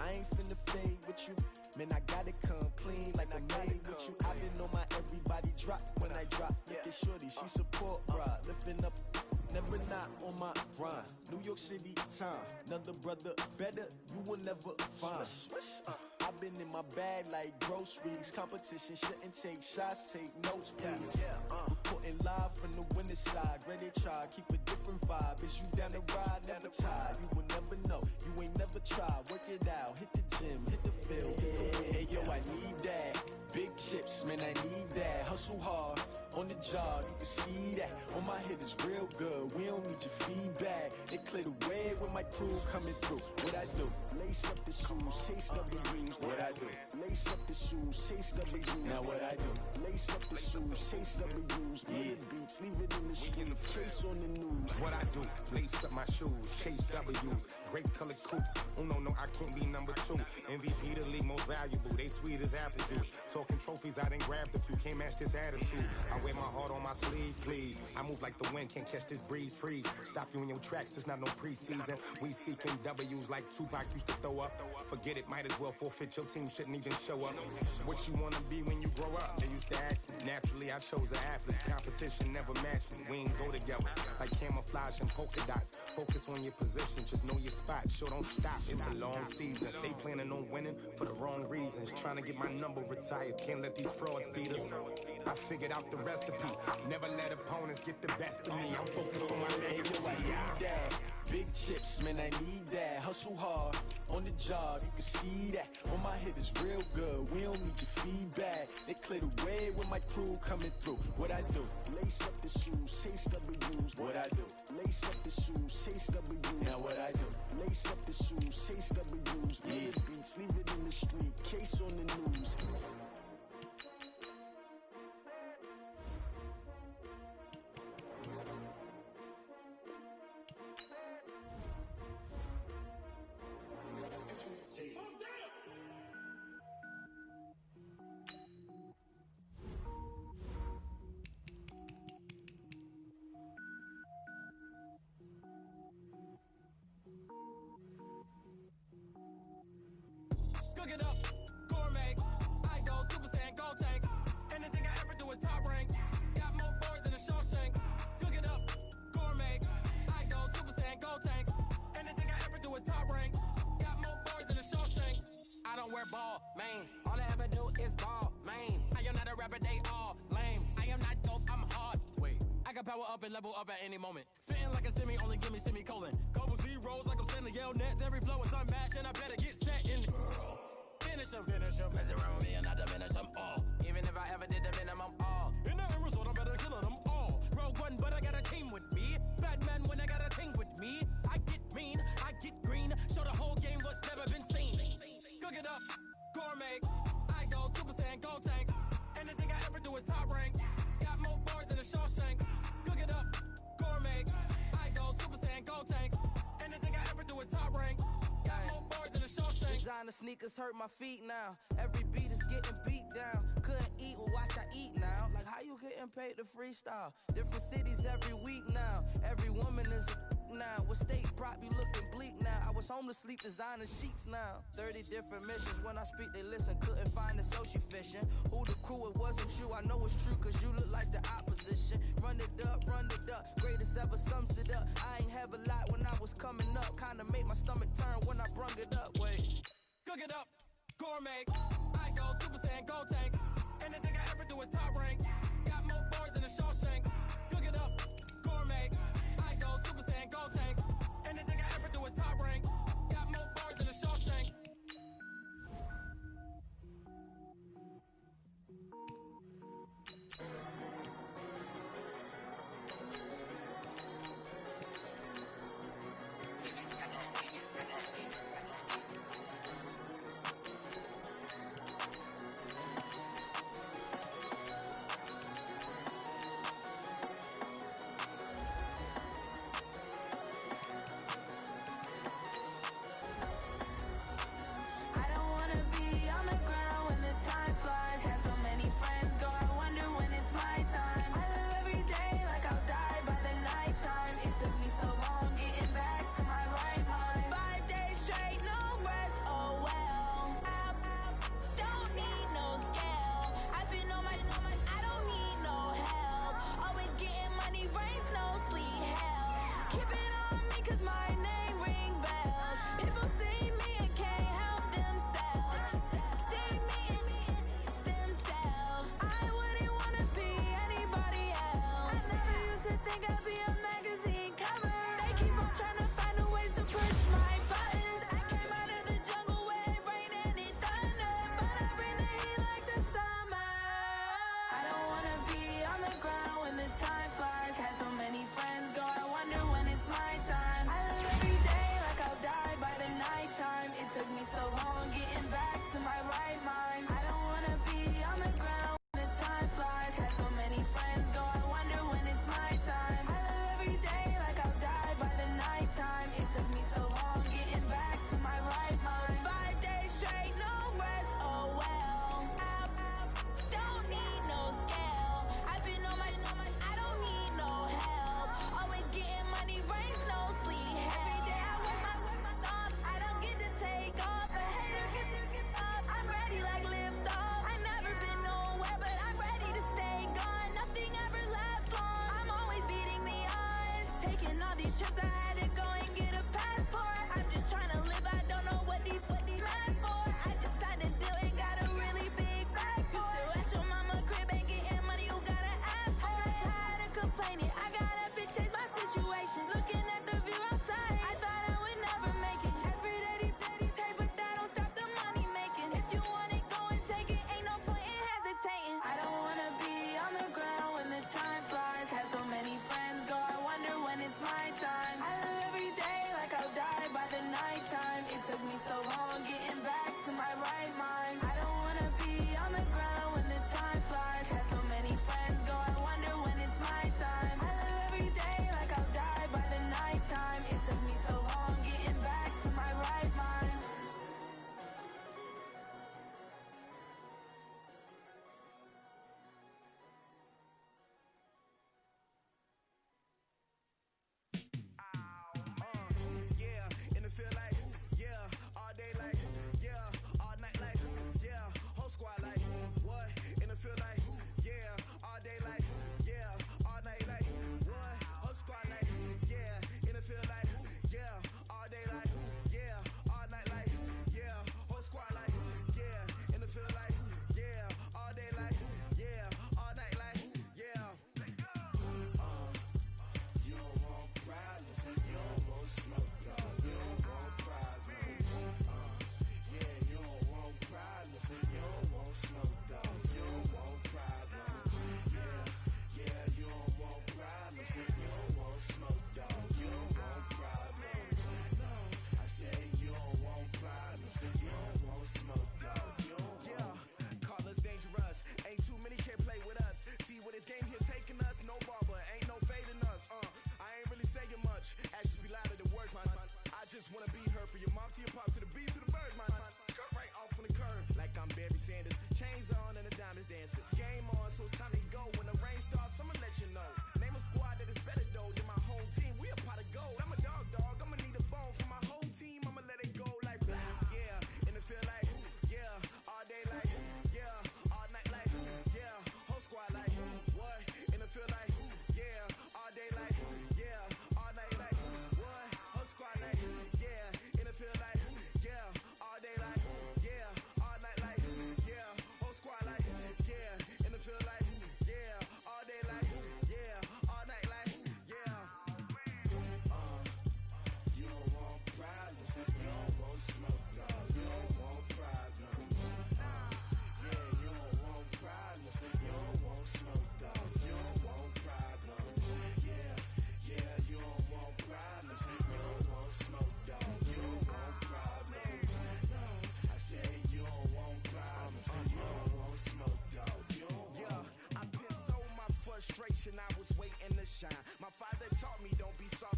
J: I ain't finna fade with you. Man, I gotta come clean like I made with you. I've been on my everybody drop when I drop. Look at shorty, she support, bruh. Lifting up, never not on my grind. New York City time. Another brother better, you will never find. I've been in my bag like groceries. Competition shouldn't take shots, take notes, please. Reporting live from the winning side. Ready to try, keep a different vibe. Is you down the ride, never tired. You will never know, you ain't never tried. Work it out, hit the gym, hit the field. Hey yo, I need that. Big chips, man, I need that. Hustle hard, on the job, you can see that. On my head is real good, we don't need your feedback. They clear the way with my crew coming through. What I do? Lace up the shoes, chase W's. What I do? Lace up the shoes, chase W's. Now what I do? Lace up the shoes, chase W's. Yeah, beats, leave it in the street, case on the news.
R: What I do? Lace up my shoes, chase W's. Great colored coops. Oh no, I can't be number 2. MVP the league most valuable. They sweet as apple juice. Talking trophies, I done grabbed a few. Can't match this attitude. I wear my heart on my sleeve, please. I move like the wind, can't catch this breeze, freeze. Stop you in your tracks, there's not no preseason. We seeking W's like Tupac used to throw up. Forget it, might as well forfeit. Your team shouldn't even show up. What you wanna be when you grow up? They used to ask me. Naturally, I chose an athlete. Competition never matched me. We ain't go together like camouflage and polka dots. Focus on your position, just know your spot. Sure, don't stop. It's a long season. They planning on winning for the wrong reasons. Trying to get my number retired. Can't let these frauds beat us. I figured out the recipe. Never let opponents get the best of me. I'm focused on my legacy.
J: I need that. Big chips, man, I need that. Hustle hard, on the job, you can see that. On my head is real good, we don't need your feedback. They clear the way with my crew coming through. What I do? Lace up the shoes, chase W's. What I do? Lace up the shoes, chase W's. Now what I do? Lace up the shoes, chase W's. Yeah, beats, leave it in the street, case on the news.
K: power up and level up at any moment. Spitting like a semi, only give me semicolon. Couple zeros like I'm sending yell nets. Every flow is unmatched, and I better get set in. Finish them. Mess around with me and I diminish them all. Even if I ever did the minimum, all. In the end result, I'm better killing them all. Rogue One, but I got a team with me. Batman when I got a team with me. I get mean, I get green. Show the whole game what's never been seen. Cook it up, gourmet. I go Super Saiyan, Gold Tank. Anything I ever do is top rank. Got more bars than a Shawshank. Cook it up, gourmet. I go Super Saiyan, Gold Tank. Anything I ever do is top rank. Got more bars than a Shawshank.
J: Designer sneakers hurt my feet now. Every beat is getting beat down. Couldn't eat, well watch I eat now. Like how you getting paid to freestyle? Different cities every week now. Every woman is a now. What state prop you looking bleak now? I was home to sleep designer sheets now. 30 different missions. When I speak they listen. Couldn't find it so she fishing. Who the crew? It wasn't you. I know it's true cause you look like the opposition. Run it up. Greatest ever sums it up. I ain't have a lot when I was coming up. Kinda made my stomach turn when I brung it up. Wait.
K: Cook it up, gourmet. I go Super Saiyan, Gold Tank. Anything I ever do is top rank. Got more bars than a Shawshank. Cook it up, gourmet. I go Super Saiyan, Gold Tank. Anything I ever do is top rank. Got more bars than a Shawshank.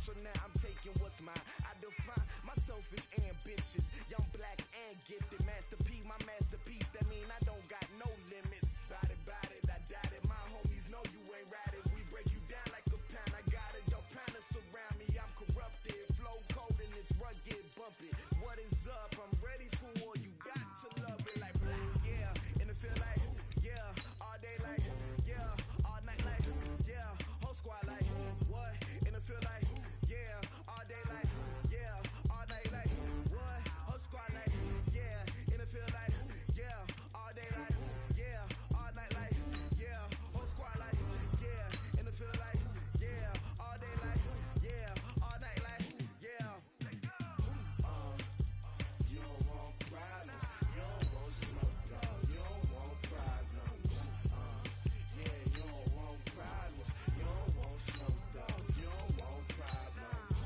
J: so now I'm taking what's mine. I define myself as ambitious, young, black, and gifted. Master P, my masterpiece. That mean I don't got no limits. Bout it, I doubt it. My homies know you ain't ratted. We break you down like a pound. I got it, don't pound us around me. I'm corrupted, flow cold and it's rugged, bump it. What is up? I'm ready for war. You got to love it like yeah, and it feel like yeah, all day like yeah, all night like yeah, whole squad like what? And it feel like yeah, all day like yeah, all night like what? Whole squad like yeah, and it feel like yeah, all day like yeah, all night like yeah, whole squad like yeah, and it feel like yeah, all day like yeah, all night like yeah. You don't want problems, you don't want smoke, dog. You don't want problems. Yeah, you don't want problems, you don't want smoke, dog. You don't want problems.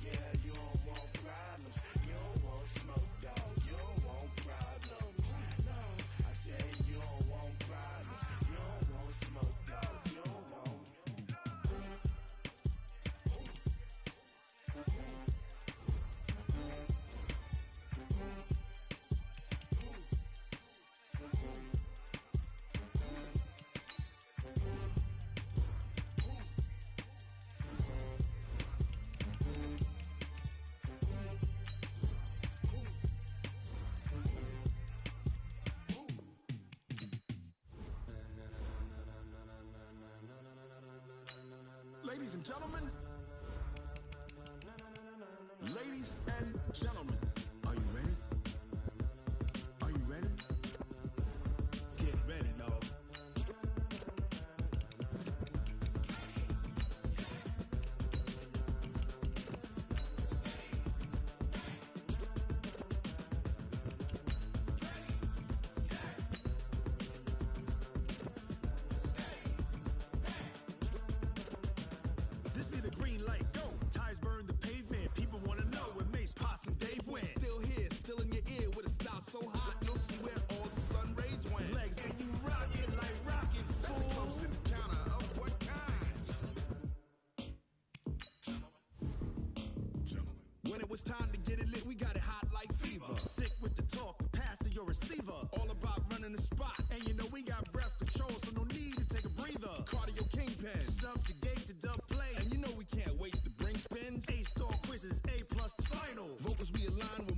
J: Yeah, you don't want problems, you don't want smoke, dog. You don't want problems. No, I said you don't want problems, you don't want smoke, dog. You don't want.
P: Ladies and gentlemen, ladies and gentlemen, are you ready? Are you ready? Get ready, dog. This be the green light, go. Tires burn the pavement. People want to know where Mace, Posse, and Dave went. Still here, still in your ear with a style so hot. No see where all the sun rays went. Legs and you rock it like rockets. That's a close encounter of what kind? When it was time to get it lit, we got it hot like fever. Sick with the talk, pass to your receiver. All about running the spot. And you know we got breath control, so no need to take a breather. Cardio kingpin, subjugate the dub play. And you know we can't wait to bring spins. A-star quizzes, A+ the final. Vocals we align with